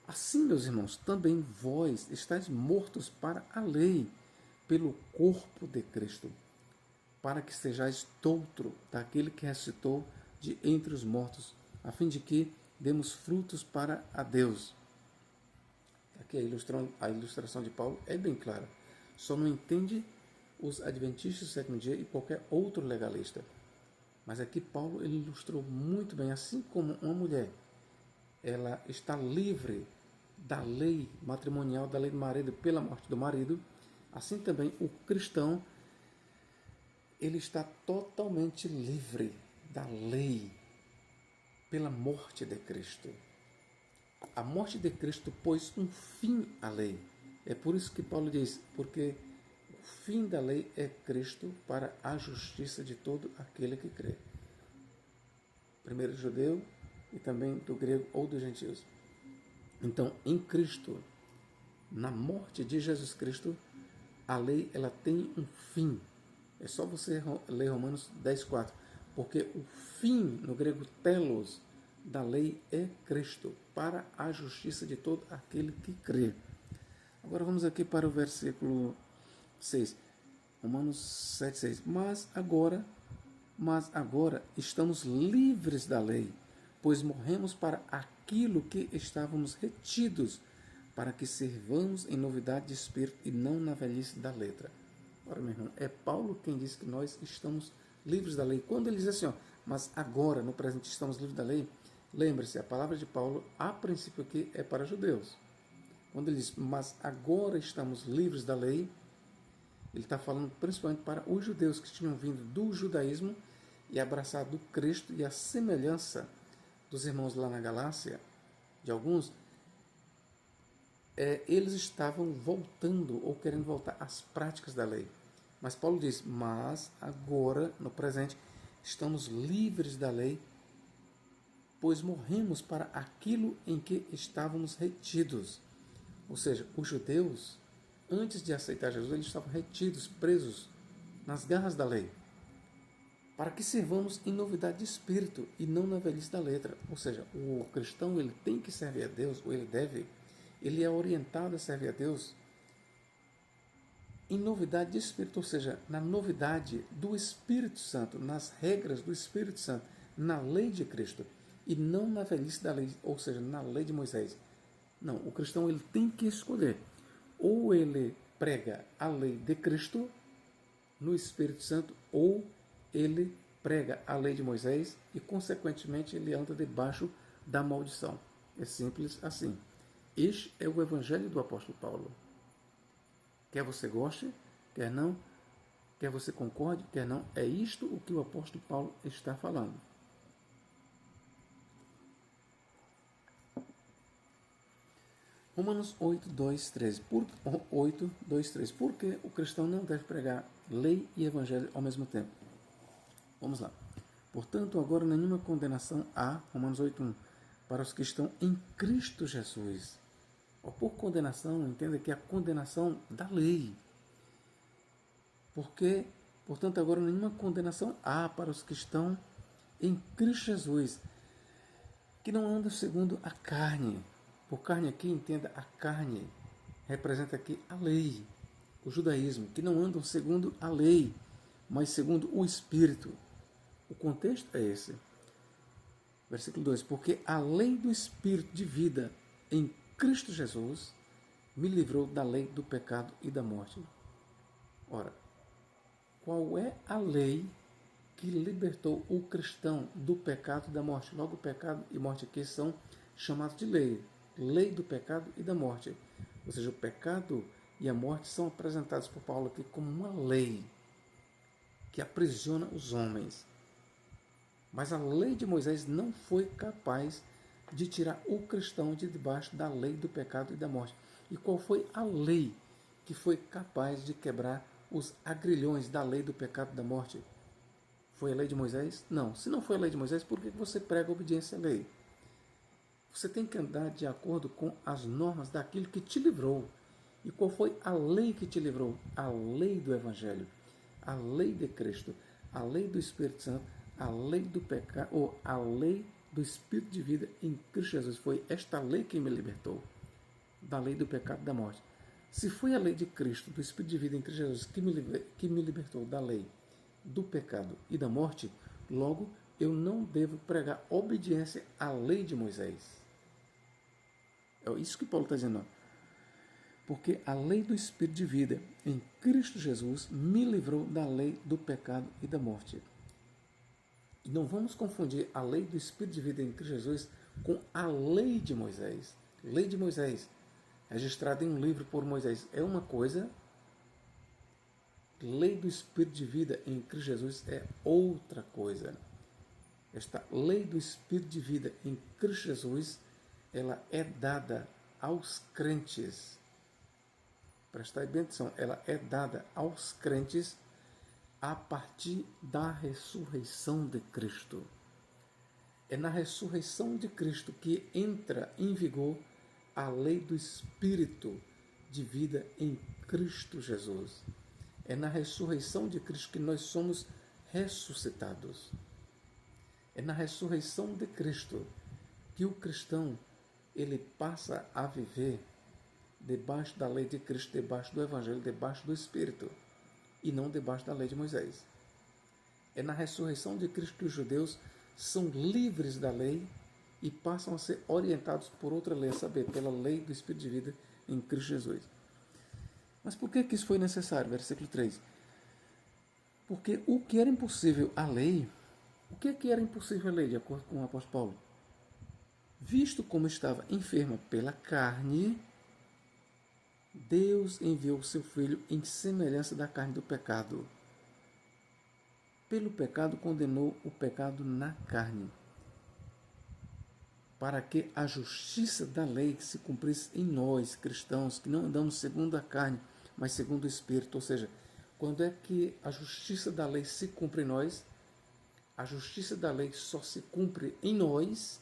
Assim, meus irmãos, também vós estáis mortos para a lei, pelo corpo de Cristo, para que sejais douto daquele que ressuscitou de entre os mortos, a fim de que demos frutos para a Deus. Aqui a ilustração de Paulo é bem clara. Só não entende os adventistas do sétimo dia e qualquer outro legalista. Mas aqui Paulo ele ilustrou muito bem, assim como uma mulher, ela está livre da lei matrimonial, da lei do marido, pela morte do marido, assim também o cristão, ele está totalmente livre da lei pela morte de Cristo. A morte de Cristo pôs um fim à lei. É por isso que Paulo diz, porque o fim da lei é Cristo para a justiça de todo aquele que crê. Primeiro do judeu e também do grego ou dos gentios. Então, em Cristo, na morte de Jesus Cristo, a lei ela tem um fim. É só você ler Romanos 10:4, porque o fim, no grego telos, da lei é Cristo, para a justiça de todo aquele que crê. Agora vamos aqui para o versículo 6. Romanos 7:6. Mas agora estamos livres da lei, pois morremos para aquilo que estávamos retidos, para que servamos em novidade de espírito e não na velhice da letra. Ora, meu irmão, é Paulo quem diz que nós estamos livres da lei. Quando ele diz assim, mas agora, no presente, estamos livres da lei, lembre-se, a palavra de Paulo, a princípio aqui, é para judeus. Quando ele diz, mas agora estamos livres da lei, ele está falando principalmente para os judeus que tinham vindo do judaísmo e abraçado Cristo e a semelhança dos irmãos lá na Galácia, de alguns, eles estavam voltando ou querendo voltar às práticas da lei. Mas Paulo diz, mas agora, no presente, estamos livres da lei, pois morremos para aquilo em que estávamos retidos. Ou seja, os judeus, antes de aceitar Jesus, eles estavam retidos, presos nas garras da lei, para que servamos em novidade de espírito e não na velhice da letra. Ou seja, o cristão ele tem que servir a Deus, ou ele é orientado a servir a Deus em novidade de espírito, ou seja, na novidade do Espírito Santo, nas regras do Espírito Santo, na lei de Cristo, e não na velhice da lei, ou seja, na lei de Moisés. Não, o cristão ele tem que escolher. Ou ele prega a lei de Cristo no Espírito Santo, ou ele prega a lei de Moisés e, consequentemente, ele anda debaixo da maldição. É simples assim. Este é o Evangelho do apóstolo Paulo. Quer você goste, quer não, quer você concorde, quer não. É isto o que o apóstolo Paulo está falando. Romanos 8, 2, 13. 8, 2, 3. Por que o cristão não deve pregar lei e evangelho ao mesmo tempo? Vamos lá. Portanto, agora nenhuma condenação há, Romanos 8, 1, para os que estão em Cristo Jesus. Por condenação, entenda que é a condenação da lei. Porque, portanto, agora nenhuma condenação há para os que estão em Cristo Jesus, que não andam segundo a carne. Por carne aqui, entenda, a carne representa aqui a lei, o judaísmo, que não andam segundo a lei, mas segundo o Espírito. O contexto é esse. Versículo 2. Porque a lei do Espírito de vida em Cristo Jesus me livrou da lei do pecado e da morte. Ora, qual é a lei que libertou o cristão do pecado e da morte? Logo, o pecado e morte aqui são chamados de lei. Lei do pecado e da morte. Ou seja, o pecado e a morte são apresentados por Paulo aqui como uma lei que aprisiona os homens. Mas a lei de Moisés não foi capaz de tirar o cristão de debaixo da lei do pecado e da morte. E qual foi a lei que foi capaz de quebrar os agrilhões da lei do pecado e da morte? Foi a lei de Moisés? Não. Se não foi a lei de Moisés, por que você prega obediência à lei? Você tem que andar de acordo com as normas daquilo que te livrou. E qual foi a lei que te livrou? A lei do Evangelho, a lei de Cristo, a lei do Espírito Santo, a lei do pecado, ou a lei do Espírito de vida em Cristo Jesus. Foi esta lei que me libertou da lei do pecado e da morte. Se foi a lei de Cristo, do Espírito de vida em Cristo Jesus, que me libertou da lei do pecado e da morte, logo eu não devo pregar obediência à lei de Moisés. É isso que Paulo está dizendo. Porque a lei do Espírito de vida em Cristo Jesus me livrou da lei do pecado e da morte. Não vamos confundir a lei do Espírito de vida em Cristo Jesus com a lei de Moisés. Lei de Moisés, registrada em um livro por Moisés, é uma coisa. Lei do Espírito de vida em Cristo Jesus é outra coisa. Esta lei do Espírito de vida em Cristo Jesus, ela é dada aos crentes. Prestai bem atenção, ela é dada aos crentes a partir da ressurreição de Cristo. É na ressurreição de Cristo que entra em vigor a lei do Espírito de vida em Cristo Jesus. É na ressurreição de Cristo que nós somos ressuscitados. É na ressurreição de Cristo que o cristão ele passa a viver debaixo da lei de Cristo, debaixo do Evangelho, debaixo do Espírito, e não debaixo da lei de Moisés. É na ressurreição de Cristo que os judeus são livres da lei e passam a ser orientados por outra lei, a saber, pela lei do Espírito de vida em Cristo Jesus. Mas por que isso foi necessário? Versículo 3. Porque o que era impossível à lei, o que era impossível à lei, de acordo com o apóstolo Paulo? Visto como estava enferma pela carne, Deus enviou o seu Filho em semelhança da carne do pecado. Pelo pecado condenou o pecado na carne, para que a justiça da lei se cumprisse em nós, cristãos, que não andamos segundo a carne, mas segundo o Espírito. Ou seja, quando é que a justiça da lei se cumpre em nós? A justiça da lei só se cumpre em nós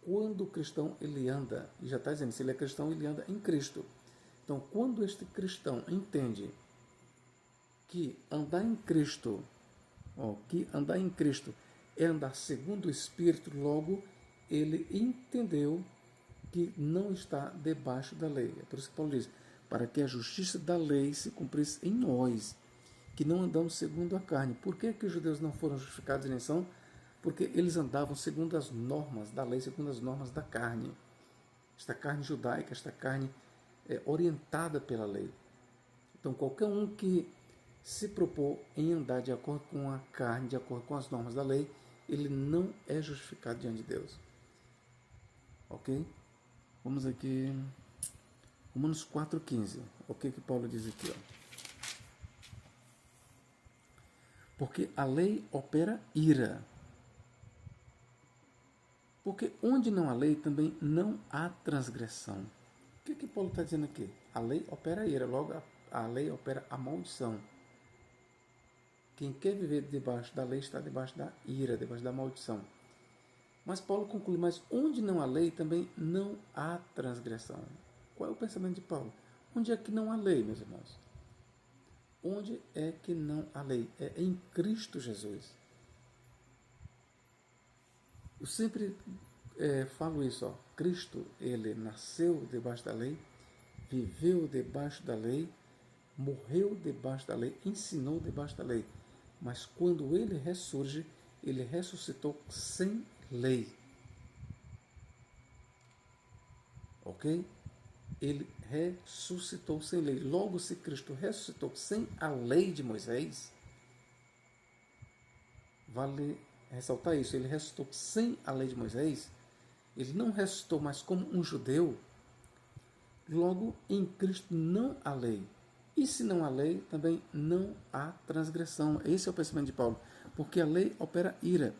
quando o cristão ele anda, e já está dizendo, se ele é cristão, ele anda em Cristo. Então, quando este cristão entende que andar em Cristo, é andar segundo o Espírito, logo ele entendeu que não está debaixo da lei. É por isso que Paulo diz, para que a justiça da lei se cumprisse em nós, que não andamos segundo a carne. Por que os judeus não foram justificados em são? Porque eles andavam segundo as normas da lei, segundo as normas da carne. Esta carne judaica, esta carne orientada pela lei. Então, qualquer um que se propor em andar de acordo com a carne, de acordo com as normas da lei, ele não é justificado diante de Deus. Ok? Vamos aqui. Romanos 4,15. O que Paulo diz aqui? Ó? Porque a lei opera ira. Porque onde não há lei, também não há transgressão. O que Paulo está dizendo aqui? A lei opera ira, logo a lei opera a maldição. Quem quer viver debaixo da lei está debaixo da ira, debaixo da maldição. Mas Paulo conclui, mas onde não há lei, também não há transgressão. Qual é o pensamento de Paulo? Onde é que não há lei, meus irmãos? Onde é que não há lei? É em Cristo Jesus. Eu sempre falo isso, ó. Cristo, ele nasceu debaixo da lei, viveu debaixo da lei, morreu debaixo da lei, ensinou debaixo da lei. Mas quando ele ressurge, ele ressuscitou sem lei. Ok? Ele ressuscitou sem lei. Logo, se Cristo ressuscitou sem a lei de Moisés, vale ressaltar isso, ele ressuscitou sem a lei de Moisés, ele não ressuscitou mais como um judeu, logo em Cristo não há lei. E se não há lei, também não há transgressão. Esse é o pensamento de Paulo, porque a lei opera ira.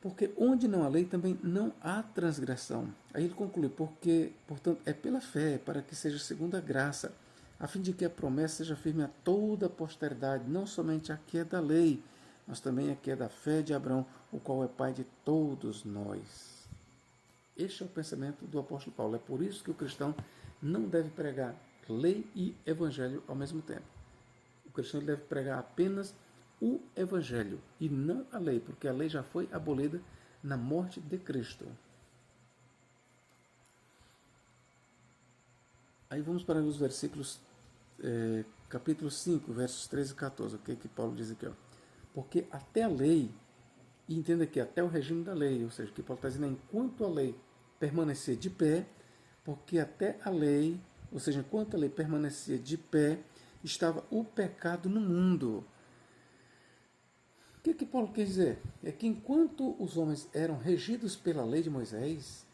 Porque onde não há lei, também não há transgressão. Aí ele conclui, porque, portanto, é pela fé, para que seja segundo a graça, a fim de que a promessa seja firme a toda a posteridade, não somente a que é da lei, mas também a que é da fé de Abraão, o qual é pai de todos nós. Este é o pensamento do apóstolo Paulo. É por isso que o cristão não deve pregar lei e evangelho ao mesmo tempo. O cristão deve pregar apenas o evangelho e não a lei, porque a lei já foi abolida na morte de Cristo. Aí vamos para os versículos, capítulo 5, versos 13 e 14. O que Paulo diz aqui? Ó? Porque até a lei, e entenda que até o regime da lei, ou seja, o que Paulo está dizendo é enquanto a lei permanecer de pé, porque até a lei, ou seja, enquanto a lei permanecia de pé, estava o pecado no mundo. O que Paulo quer dizer? É que enquanto os homens eram regidos pela lei de Moisés,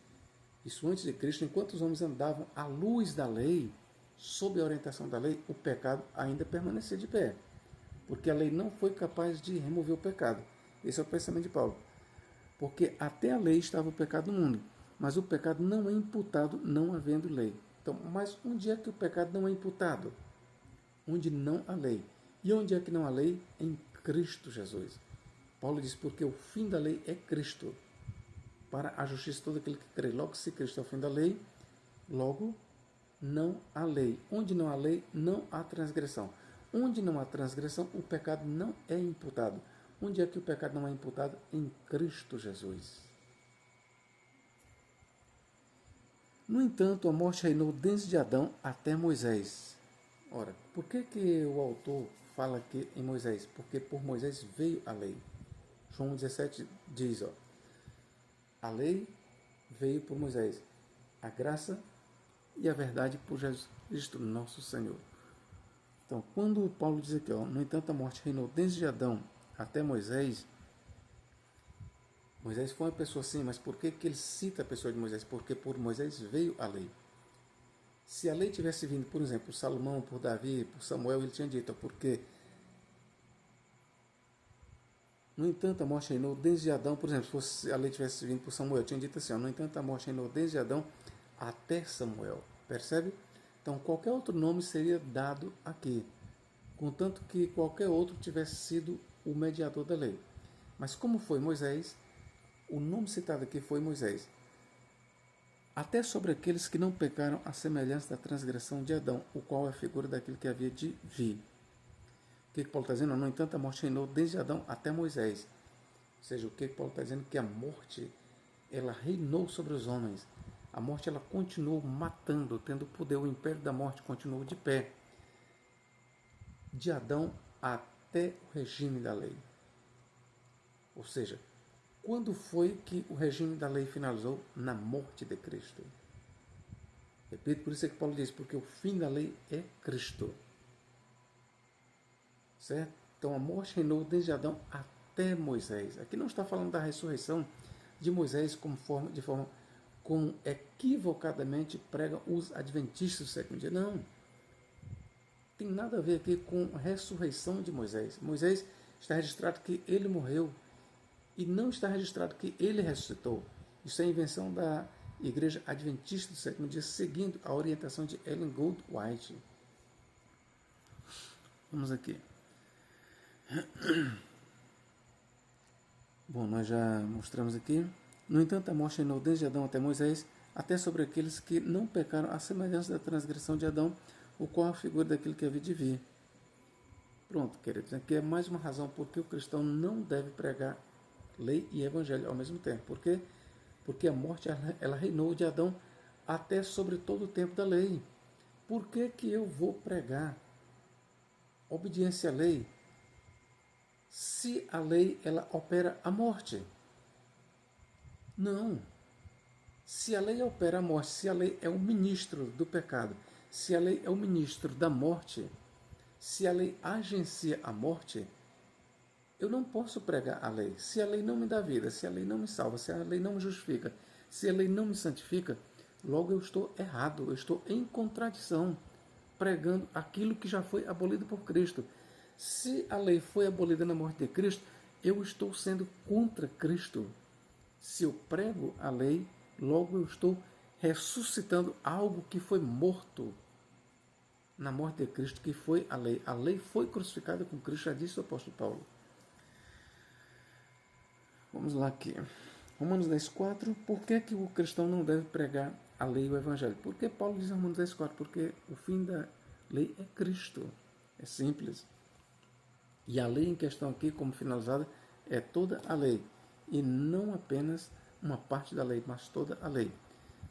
isso antes de Cristo, enquanto os homens andavam à luz da lei, sob a orientação da lei, o pecado ainda permanecia de pé. Porque a lei não foi capaz de remover o pecado. Esse é o pensamento de Paulo. Porque até a lei estava o pecado no mundo, mas o pecado não é imputado não havendo lei. Então, mas onde é que o pecado não é imputado? Onde não há lei. E onde é que não há lei? Em Cristo Jesus. Paulo diz, porque o fim da lei é Cristo, para a justiça de todo aquele que crê. Logo, se Cristo é o fim da lei, logo não há lei. Onde não há lei, não há transgressão. Onde não há transgressão, o pecado não é imputado. Onde é que o pecado não é imputado? Em Cristo Jesus. No entanto, a morte reinou desde Adão até Moisés. Ora, por que o autor fala aqui em Moisés? Porque por Moisés veio a lei. João 17 diz, ó, a lei veio por Moisés, a graça e a verdade por Jesus Cristo, nosso Senhor. Então, quando Paulo diz aqui, ó, no entanto, a morte reinou desde Adão até Moisés, Moisés foi uma pessoa sim, mas por que ele cita a pessoa de Moisés? Porque por Moisés veio a lei. Se a lei tivesse vindo, por exemplo, por Salomão, por Davi, por Samuel, ele tinha dito, porque no entanto, a morte reinou desde Adão, por exemplo, se fosse a lei tivesse vindo por Samuel, eu tinha dito assim, ó, no entanto, a morte reinou desde Adão até Samuel. Percebe? Então, qualquer outro nome seria dado aqui, contanto que qualquer outro tivesse sido o mediador da lei. Mas como foi Moisés, o nome citado aqui foi Moisés. Até sobre aqueles que não pecaram a semelhança da transgressão de Adão, o qual é a figura daquele que havia de vir. O que Paulo está dizendo? No entanto, a morte reinou desde Adão até Moisés. Ou seja, o que Paulo está dizendo? Que a morte, ela reinou sobre os homens. A morte, ela continuou matando, tendo poder. O império da morte continuou de pé. De Adão até o regime da lei. Ou seja, quando foi que o regime da lei finalizou? Na morte de Cristo. Repito, por isso é que Paulo diz, porque o fim da lei é Cristo. Certo? Então a morte reinou desde Adão até Moisés. Aqui não está falando da ressurreição de Moisés de forma como equivocadamente pregam os adventistas do sétimo dia. Não. Tem nada a ver aqui com a ressurreição de Moisés. Moisés está registrado que ele morreu e não está registrado que ele ressuscitou. Isso é invenção da Igreja Adventista do sétimo dia, seguindo a orientação de Ellen Goldwhite. Vamos aqui. Bom, nós já mostramos aqui. No entanto, a morte reinou desde Adão até Moisés, até sobre aqueles que não pecaram, à semelhança da transgressão de Adão, o qual é a figura daquele que havia de vir. Pronto, queridos, aqui é mais uma razão porque o cristão não deve pregar lei e evangelho ao mesmo tempo. Por quê? Porque a morte ela reinou de Adão até sobre todo o tempo da lei. Por que que eu vou pregar obediência à lei se a lei ela opera a morte? Não. Se a lei opera a morte, se a lei é o ministro do pecado, se a lei é o ministro da morte, se a lei agencia a morte, eu não posso pregar a lei. Se a lei não me dá vida, se a lei não me salva, se a lei não me justifica, se a lei não me santifica, logo eu estou errado, eu estou em contradição, pregando aquilo que já foi abolido por Cristo. Se a lei foi abolida na morte de Cristo, eu estou sendo contra Cristo. Se eu prego a lei, logo eu estou ressuscitando algo que foi morto na morte de Cristo, que foi a lei. A lei foi crucificada com Cristo, já disse o apóstolo Paulo. Vamos lá aqui. Romanos 10,4. Por que que o cristão não deve pregar a lei e o evangelho? Por que Paulo diz em Romanos 10,4? Porque o fim da lei é Cristo. É simples. E a lei em questão aqui, como finalizada, é toda a lei. E não apenas uma parte da lei, mas toda a lei.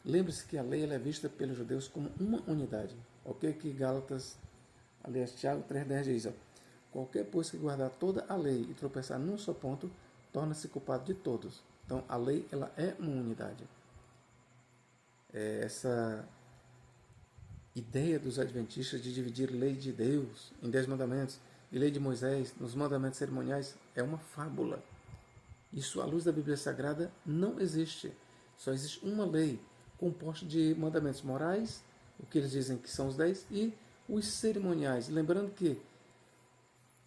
Lembre-se que a lei ela é vista pelos judeus como uma unidade. Ok? Que Gálatas, aliás, Tiago 3,10 diz: ó, qualquer pois que guardar toda a lei e tropeçar num só ponto, torna-se culpado de todos. Então, a lei ela é uma unidade. Essa ideia dos adventistas de dividir lei de Deus em 10 mandamentos e lei de Moisés nos mandamentos cerimoniais é uma fábula. Isso, à luz da Bíblia Sagrada, não existe. Só existe uma lei composta de mandamentos morais, o que eles dizem que são os 10, e os cerimoniais. Lembrando que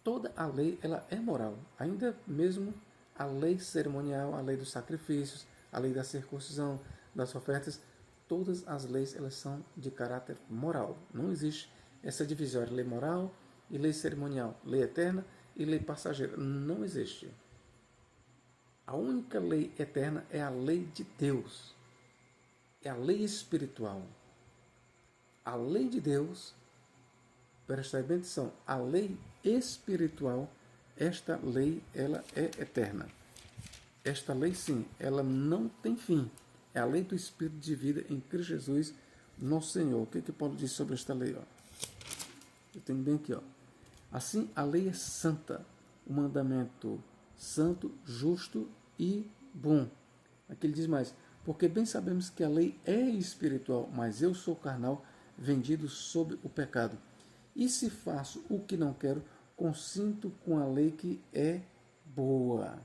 toda a lei ela é moral. Ainda mesmo a lei cerimonial, a lei dos sacrifícios, a lei da circuncisão, das ofertas, todas as leis elas são de caráter moral. Não existe essa divisória, lei moral e lei cerimonial, lei eterna e lei passageira. Não existe. A única lei eterna é a lei de Deus. É a lei espiritual. A lei de Deus, prestai bem atenção, a lei espiritual, esta lei ela é eterna. Esta lei sim, ela não tem fim. É a lei do Espírito de vida em Cristo Jesus, nosso Senhor. O que que Paulo diz sobre esta lei? Ó? Eu tenho bem aqui. Ó. Assim, a lei é santa, o mandamento santo, justo e bom. Aqui ele diz mais: porque bem sabemos que a lei é espiritual, mas eu sou carnal, vendido sob o pecado. E se faço o que não quero, consinto com a lei que é boa.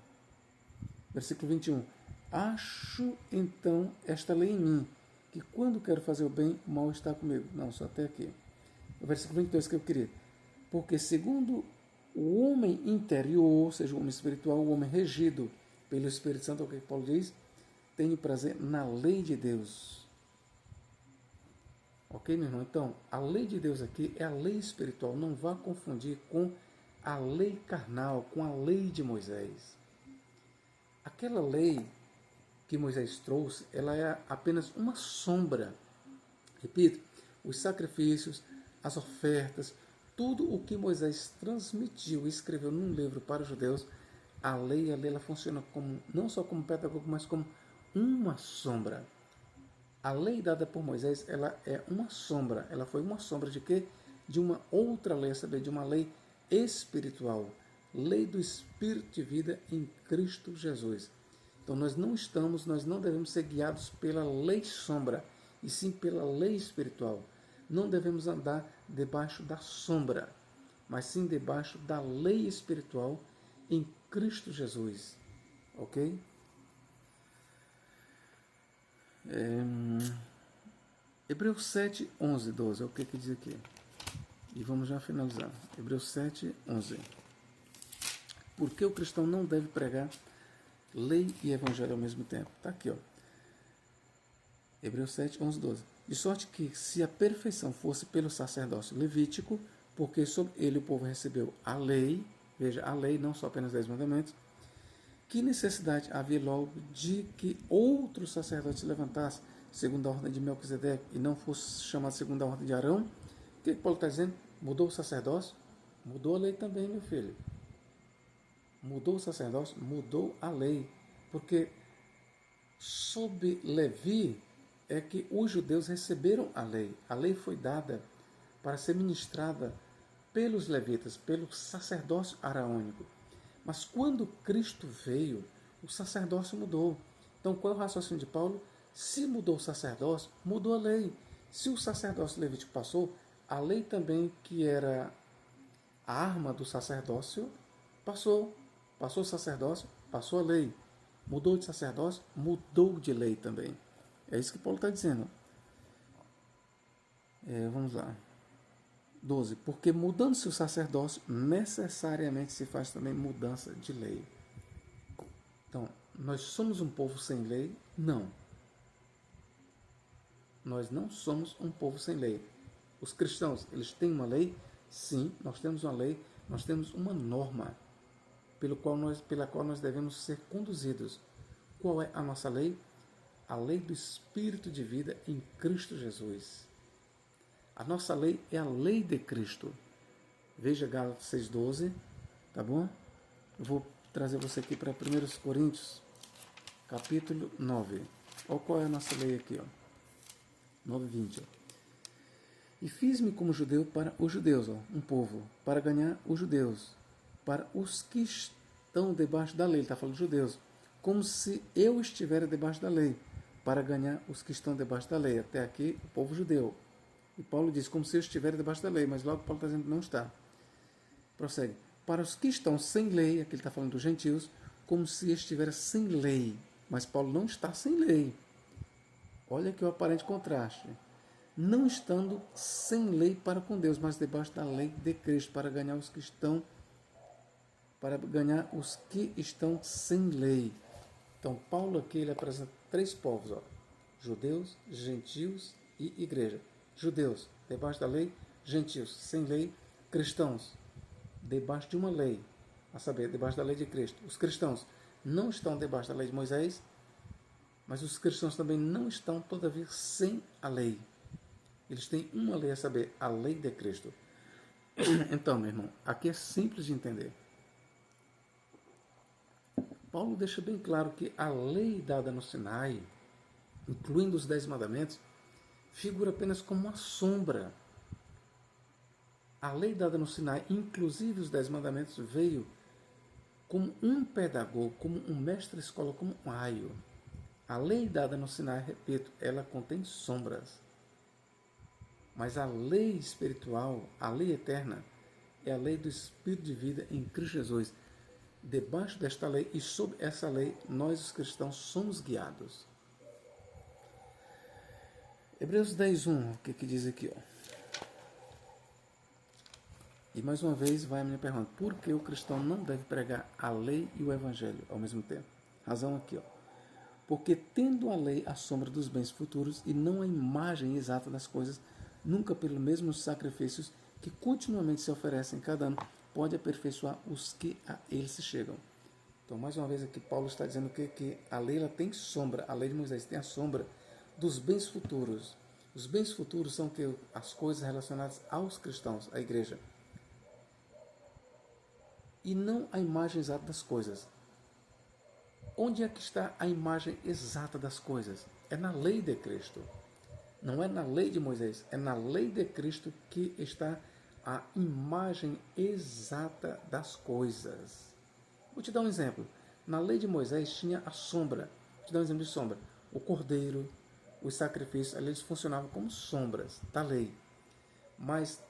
Versículo 21. Acho então esta lei em mim, que quando quero fazer o bem, o mal está comigo. Não, só até aqui. O versículo 22 que eu queria. Porque segundo o homem interior, ou seja, o homem espiritual, o homem regido pelo Espírito Santo, é o que Paulo diz, tenho prazer na lei de Deus. Ok, meu irmão? Então, a lei de Deus aqui é a lei espiritual. Não vá confundir com a lei carnal, com a lei de Moisés. Aquela lei que Moisés trouxe, ela é apenas uma sombra. Repito, os sacrifícios, as ofertas, tudo o que Moisés transmitiu e escreveu num livro para os judeus, a lei ela funciona como, não só como pedagogo, mas como uma sombra. A lei dada por Moisés, ela é uma sombra. Ela foi uma sombra de quê? De uma outra lei, sabe? De uma lei espiritual. Lei do Espírito de vida em Cristo Jesus. Então nós não devemos ser guiados pela lei sombra, e sim pela lei espiritual. Não devemos andar debaixo da sombra, mas sim debaixo da lei espiritual em Cristo Jesus. Ok? Hebreus 7, 11, 12, é o que diz aqui. E vamos já finalizar. Hebreus 7, 11. Porque o cristão não deve pregar lei e evangelho ao mesmo tempo. Está aqui, ó. Hebreus 7, 11, 12. De sorte que, se a perfeição fosse pelo sacerdócio levítico, porque sob ele o povo recebeu a lei, veja, a lei, não só apenas 10 mandamentos, que necessidade havia logo de que outro sacerdote se levantasse, segundo a ordem de Melquisedeque, e não fosse chamado segundo a ordem de Arão? O que Paulo está dizendo? Mudou o sacerdócio? Mudou a lei também, meu filho. Mudou o sacerdócio? Mudou a lei. Porque sob Levi é que os judeus receberam a lei. A lei foi dada para ser ministrada pelos levitas, pelo sacerdócio araônico. Mas quando Cristo veio, o sacerdócio mudou. Então, qual é o raciocínio de Paulo? Se mudou o sacerdócio, mudou a lei. Se o sacerdócio levítico passou, a lei também, que era a arma do sacerdócio, passou. Passou o sacerdócio, passou a lei. Mudou de sacerdócio, mudou de lei também. É isso que Paulo está dizendo. Vamos lá. 12. Porque mudando-se o sacerdócio, necessariamente se faz também mudança de lei. Então, nós somos um povo sem lei? Não. Nós não somos um povo sem lei. Os cristãos, eles têm uma lei? Sim, nós temos uma lei, nós temos uma norma pela qual nós devemos ser conduzidos. Qual é a nossa lei? A lei do Espírito de vida em Cristo Jesus. A nossa lei é a lei de Cristo. Veja Gálatas 6,12, tá bom? Eu vou trazer você aqui para 1 Coríntios, capítulo 9. Olha qual é a nossa lei aqui, ó. 9,20. E fiz-me como judeu para os judeus, ó, um povo, para ganhar os judeus, para os que estão debaixo da lei. Ele está falando de judeus, como se eu estivesse debaixo da lei, para ganhar os que estão debaixo da lei. Até aqui, o povo judeu. E Paulo diz, como se eu estivesse debaixo da lei, mas logo Paulo está dizendo que não está. Prossegue. Para os que estão sem lei, aqui ele está falando dos gentios, como se estivesse sem lei. Mas Paulo não está sem lei. Olha aqui o aparente contraste. Não estando sem lei para com Deus, mas debaixo da lei de Cristo, para ganhar os que estão sem lei. Então, Paulo aqui ele apresenta 3 povos, ó: judeus, gentios e igreja. Judeus, debaixo da lei; gentios, sem lei; cristãos, debaixo de uma lei, a saber, debaixo da lei de Cristo. Os cristãos não estão debaixo da lei de Moisés, mas os cristãos também não estão, todavia, sem a lei. Eles têm uma lei, a saber, a lei de Cristo. Então, meu irmão, aqui é simples de entender. Paulo deixa bem claro que a lei dada no Sinai, incluindo os 10 mandamentos, figura apenas como uma sombra. A lei dada no Sinai, inclusive os 10 mandamentos, veio como um pedagogo, como um mestre-escola, como um aio. A lei dada no Sinai, repito, ela contém sombras. Mas a lei espiritual, a lei eterna, é a lei do Espírito de vida em Cristo Jesus. Debaixo desta lei e sob essa lei, nós os cristãos somos guiados. Hebreus 10:1, o que diz aqui? Ó? E mais uma vez vai a minha pergunta: por que o cristão não deve pregar a lei e o evangelho ao mesmo tempo? Razão aqui, ó. Porque tendo a lei a sombra dos bens futuros e não a imagem exata das coisas, nunca pelos mesmos sacrifícios que continuamente se oferecem cada ano, pode aperfeiçoar os que a ele se chegam. Então, mais uma vez aqui, Paulo está dizendo que a lei ela tem sombra, a lei de Moisés tem a sombra dos bens futuros. Os bens futuros são que as coisas relacionadas aos cristãos, à igreja. E não a imagem exata das coisas. Onde é que está a imagem exata das coisas? É na lei de Cristo. Não é na lei de Moisés, é na lei de Cristo que está a imagem exata das coisas. Vou te dar um exemplo. Na lei de Moisés tinha a sombra. Vou te dar um exemplo de sombra. O cordeiro, os sacrifícios, eles funcionavam como sombras da lei. Mas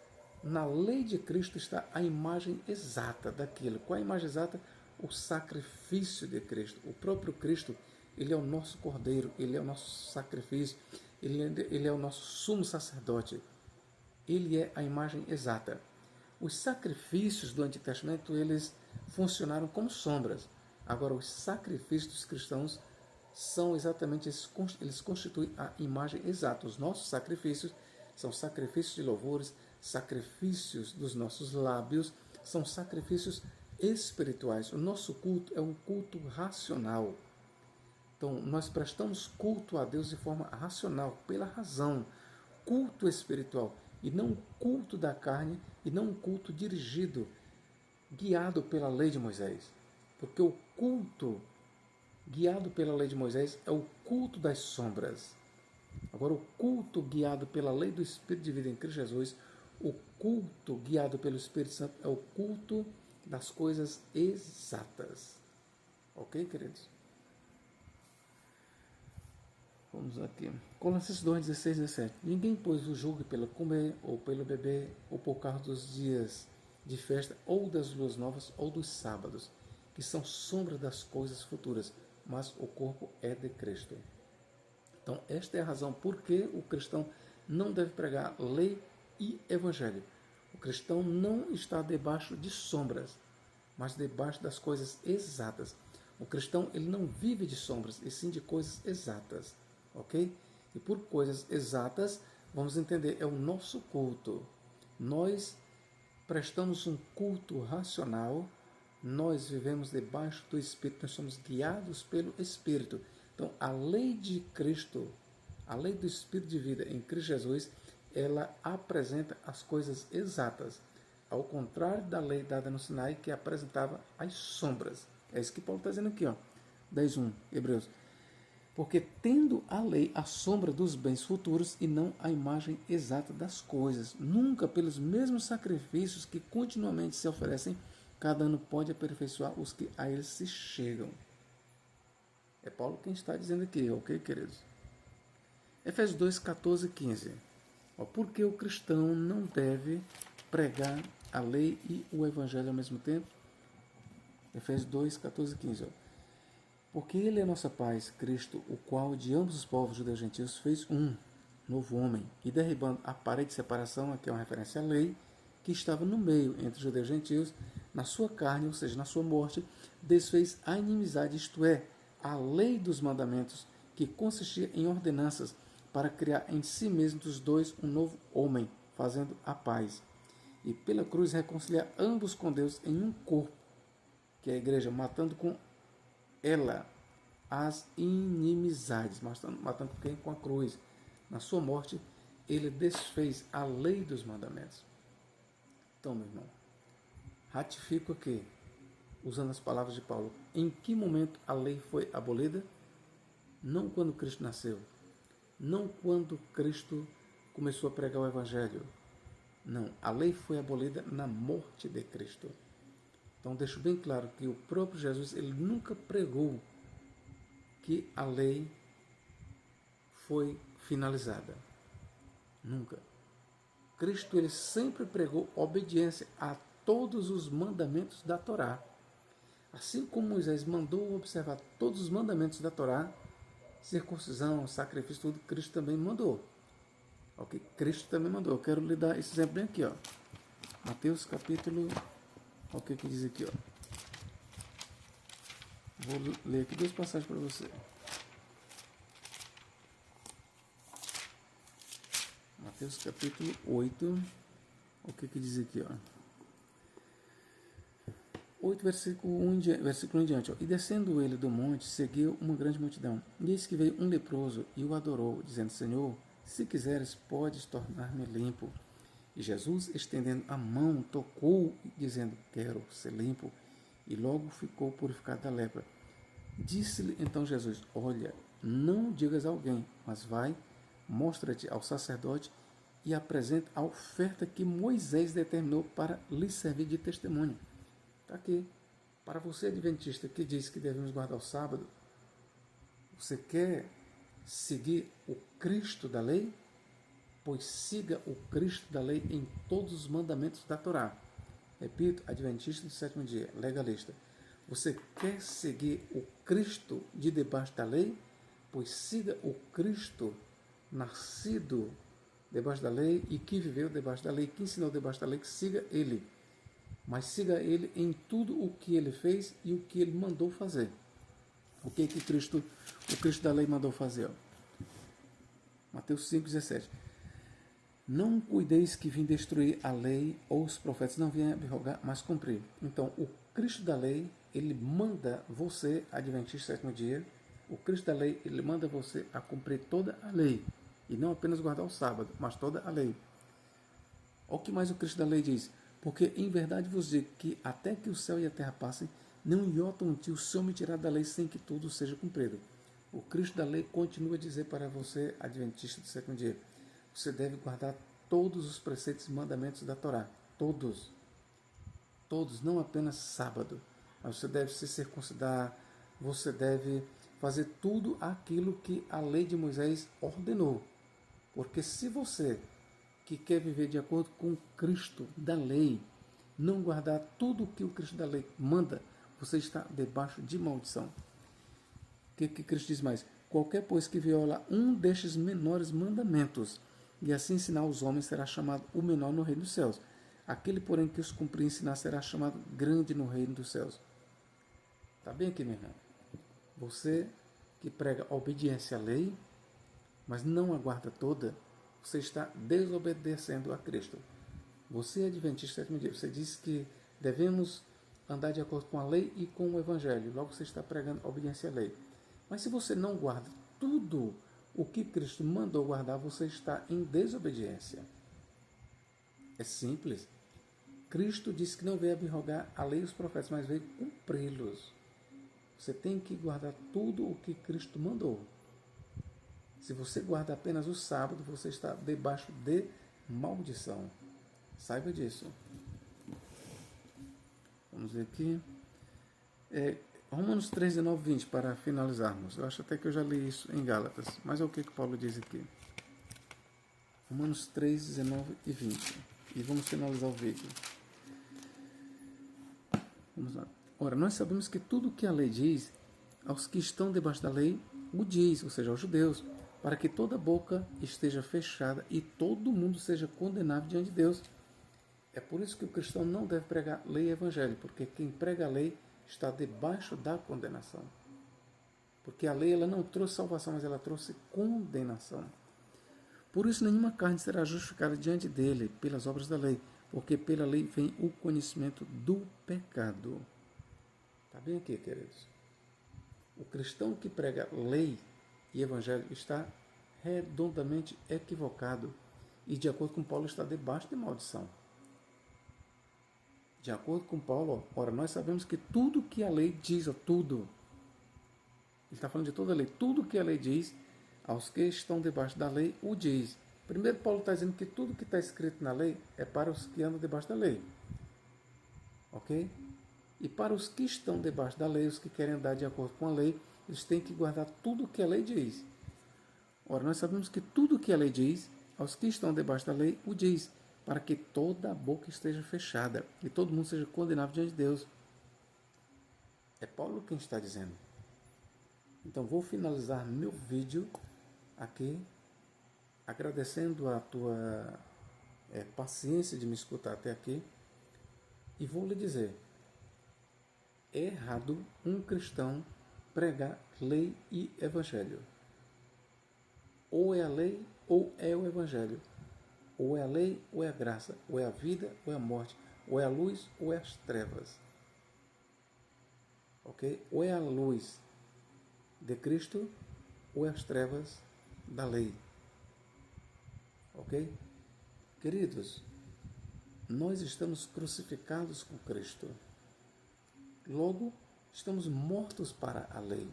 na lei de Cristo está a imagem exata daquilo. Qual é a imagem exata? O sacrifício de Cristo. O próprio Cristo, Ele é o nosso cordeiro, ele é o nosso sacrifício, ele é o nosso sumo sacerdote. Ele é a imagem exata. Os sacrifícios do Antigo Testamento, eles funcionaram como sombras. Agora, os sacrifícios dos cristãos são exatamente esses, eles constituem a imagem exata. Os nossos sacrifícios são sacrifícios de louvores, sacrifícios dos nossos lábios, são sacrifícios espirituais. O nosso culto é um culto racional. Então, nós prestamos culto a Deus de forma racional, pela razão. Culto espiritual, e não culto da carne, e não um culto dirigido, guiado pela lei de Moisés. Porque o culto guiado pela lei de Moisés é o culto das sombras. Agora, o culto guiado pela lei do Espírito de vida em Cristo Jesus, o culto guiado pelo Espírito Santo é o culto das coisas exatas. Ok, queridos? Vamos aqui. Colossenses 2, 16 e 17. Ninguém, pois, o julgue pelo comer, ou pelo beber, ou por causa dos dias de festa, ou das luas novas, ou dos sábados, que são sombra das coisas futuras, mas o corpo é de Cristo. Então, esta é a razão por que o cristão não deve pregar lei e evangelho. O cristão não está debaixo de sombras, mas debaixo das coisas exatas. O cristão, ele não vive de sombras, e sim de coisas exatas. Ok? E por coisas exatas, vamos entender, é o nosso culto. Nós prestamos um culto racional, nós vivemos debaixo do Espírito, nós somos guiados pelo Espírito. Então, a lei de Cristo, a lei do Espírito de vida em Cristo Jesus, ela apresenta as coisas exatas, ao contrário da lei dada no Sinai, que apresentava as sombras. É isso que Paulo está dizendo aqui, ó, 10:1, Hebreus. Porque tendo a lei a sombra dos bens futuros e não a imagem exata das coisas, nunca pelos mesmos sacrifícios que continuamente se oferecem, cada ano pode aperfeiçoar os que a eles se chegam. É Paulo quem está dizendo aqui, ok, queridos? Efésios 2, 14 e 15. Porque o cristão não deve pregar a lei e o evangelho ao mesmo tempo? Efésios 2, 14 e 15. Porque ele é nossa paz, Cristo, o qual de ambos os povos, judeus e gentios, fez um novo homem, e derribando a parede de separação, aqui é uma referência à lei, que estava no meio entre judeus e gentios, na sua carne, ou seja, na sua morte, desfez a inimizade, isto é, a lei dos mandamentos, que consistia em ordenanças, para criar em si mesmo dos dois um novo homem, fazendo a paz. E pela cruz reconciliar ambos com Deus em um corpo, que é a igreja, matando com ela as inimizades, matando quem? Com a cruz. Na sua morte, ele desfez a lei dos mandamentos. Então, meu irmão, ratifico aqui, usando as palavras de Paulo, em que momento a lei foi abolida? Não quando Cristo nasceu, não quando Cristo começou a pregar o Evangelho. Não, a lei foi abolida na morte de Cristo. Então, deixo bem claro que o próprio Jesus, ele nunca pregou que a lei foi finalizada. Nunca. Cristo, ele sempre pregou obediência a todos os mandamentos da Torá. Assim como Moisés mandou observar todos os mandamentos da Torá, circuncisão, sacrifício, tudo, Cristo também mandou. Ok? Cristo também mandou. Eu quero lhe dar esse exemplo bem aqui, ó. Mateus capítulo... Olha o que diz aqui, ó. Vou ler aqui duas passagens para você. Mateus capítulo 8. O que diz aqui, ó. 8, versículo 1 em diante. Ó. E descendo ele do monte, seguiu uma grande multidão. E eis que veio um leproso e o adorou, dizendo: Senhor, se quiseres, podes tornar-me limpo. E Jesus, estendendo a mão, tocou, dizendo: Quero ser limpo. E logo ficou purificado da lepra. Disse-lhe então Jesus: Olha, não digas a alguém, mas vai, mostra-te ao sacerdote e apresenta a oferta que Moisés determinou para lhe servir de testemunho. Está aqui. Para você, adventista, que diz que devemos guardar o sábado, você quer seguir o Cristo da lei? Pois siga o Cristo da lei em todos os mandamentos da Torá. Repito, adventista do sétimo dia, legalista. Você quer seguir o Cristo de debaixo da lei? Pois siga o Cristo nascido debaixo da lei e que viveu debaixo da lei, que ensinou debaixo da lei, que siga ele. Mas siga ele em tudo o que ele fez e o que ele mandou fazer. O que o Cristo da lei mandou fazer? Ó. Mateus 5,17. Não cuideis que vim destruir a lei ou os profetas, não vim abrogar, mas cumprir. Então, o Cristo da lei, ele manda você, adventista sétimo dia, o Cristo da lei, ele manda você a cumprir toda a lei. E não apenas guardar o sábado, mas toda a lei. Olha o que mais o Cristo da lei diz. Porque em verdade vos digo que até que o céu e a terra passem, não iota um tio o Senhor me tirar da lei sem que tudo seja cumprido. O Cristo da lei continua a dizer para você, adventista do sétimo dia, você deve guardar todos os preceitos e mandamentos da Torá. Todos. Todos, não apenas sábado. Mas você deve se circuncidar, você deve fazer tudo aquilo que a lei de Moisés ordenou. Porque se você, que quer viver de acordo com o Cristo da lei, não guardar tudo o que o Cristo da lei manda, você está debaixo de maldição. O que Cristo diz mais? Qualquer, pois, que viola um destes menores mandamentos, e assim ensinar os homens, será chamado o menor no reino dos céus. Aquele, porém, que os cumprir e ensinar, será chamado grande no reino dos céus. Está bem aqui, meu irmão? Você que prega a obediência à lei, mas não a guarda toda, você está desobedecendo a Cristo. Você é adventista sétimo dia, você diz que devemos andar de acordo com a lei e com o Evangelho. Logo você está pregando a obediência à lei. Mas se você não guarda tudo o que Cristo mandou guardar, você está em desobediência. É simples. Cristo disse que não veio abrogar a lei e os profetas, mas veio cumpri-los. Você tem que guardar tudo o que Cristo mandou. Se você guarda apenas o sábado, você está debaixo de maldição. Saiba disso. Vamos ver aqui. Romanos 3, 19 e 20, para finalizarmos. Eu acho até que eu já li isso em Gálatas. Mas é o que Paulo diz aqui. Romanos 3, 19 e 20. E vamos finalizar o vídeo. Vamos lá. Ora, nós sabemos que tudo o que a lei diz, aos que estão debaixo da lei, o diz, ou seja, aos judeus, para que toda boca esteja fechada e todo mundo seja condenado diante de Deus. É por isso que o cristão não deve pregar lei e evangelho, porque quem prega a lei está debaixo da condenação. Porque a lei ela não trouxe salvação, mas ela trouxe condenação. Por isso nenhuma carne será justificada diante dele pelas obras da lei, porque pela lei vem o conhecimento do pecado. Está bem aqui, queridos? O cristão que prega lei e evangelho está redondamente equivocado e, de acordo com Paulo, está debaixo de maldição. De acordo com Paulo, ora, nós sabemos que tudo que a lei diz, tudo, ele está falando de toda a lei, tudo que a lei diz, aos que estão debaixo da lei, o diz. Primeiro, Paulo está dizendo que tudo que está escrito na lei é para os que andam debaixo da lei. Ok? E para os que estão debaixo da lei, os que querem andar de acordo com a lei, eles têm que guardar tudo que a lei diz. Ora, nós sabemos que tudo que a lei diz, aos que estão debaixo da lei, o diz, para que toda a boca esteja fechada e todo mundo seja condenado diante de Deus. É Paulo quem está dizendo. Então, vou finalizar meu vídeo aqui, agradecendo a tua paciência de me escutar até aqui, e vou lhe dizer, é errado um cristão pregar lei e evangelho. Ou é a lei ou é o evangelho. Ou é a lei ou é a graça. Ou é a vida ou é a morte. Ou é a luz ou é as trevas. Ok? Ou é a luz de Cristo ou é as trevas da lei. Ok? Queridos, nós estamos crucificados com Cristo. Logo, estamos mortos para a lei.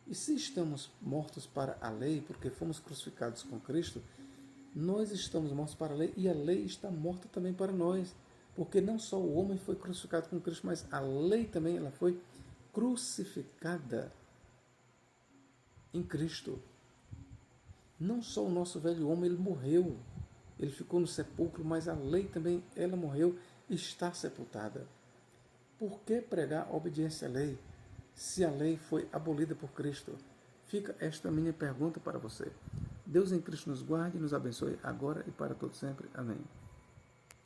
E se estamos mortos para a lei, porque fomos crucificados com Cristo, nós estamos mortos para a lei e a lei está morta também para nós. Porque não só o homem foi crucificado com Cristo, mas a lei também ela foi crucificada em Cristo. Não só o nosso velho homem, ele morreu, ele ficou no sepulcro, mas a lei também, ela morreu e está sepultada. Por que pregar obediência à lei se a lei foi abolida por Cristo? Fica esta minha pergunta para você. Deus em Cristo nos guarde e nos abençoe agora e para todo sempre. Amém.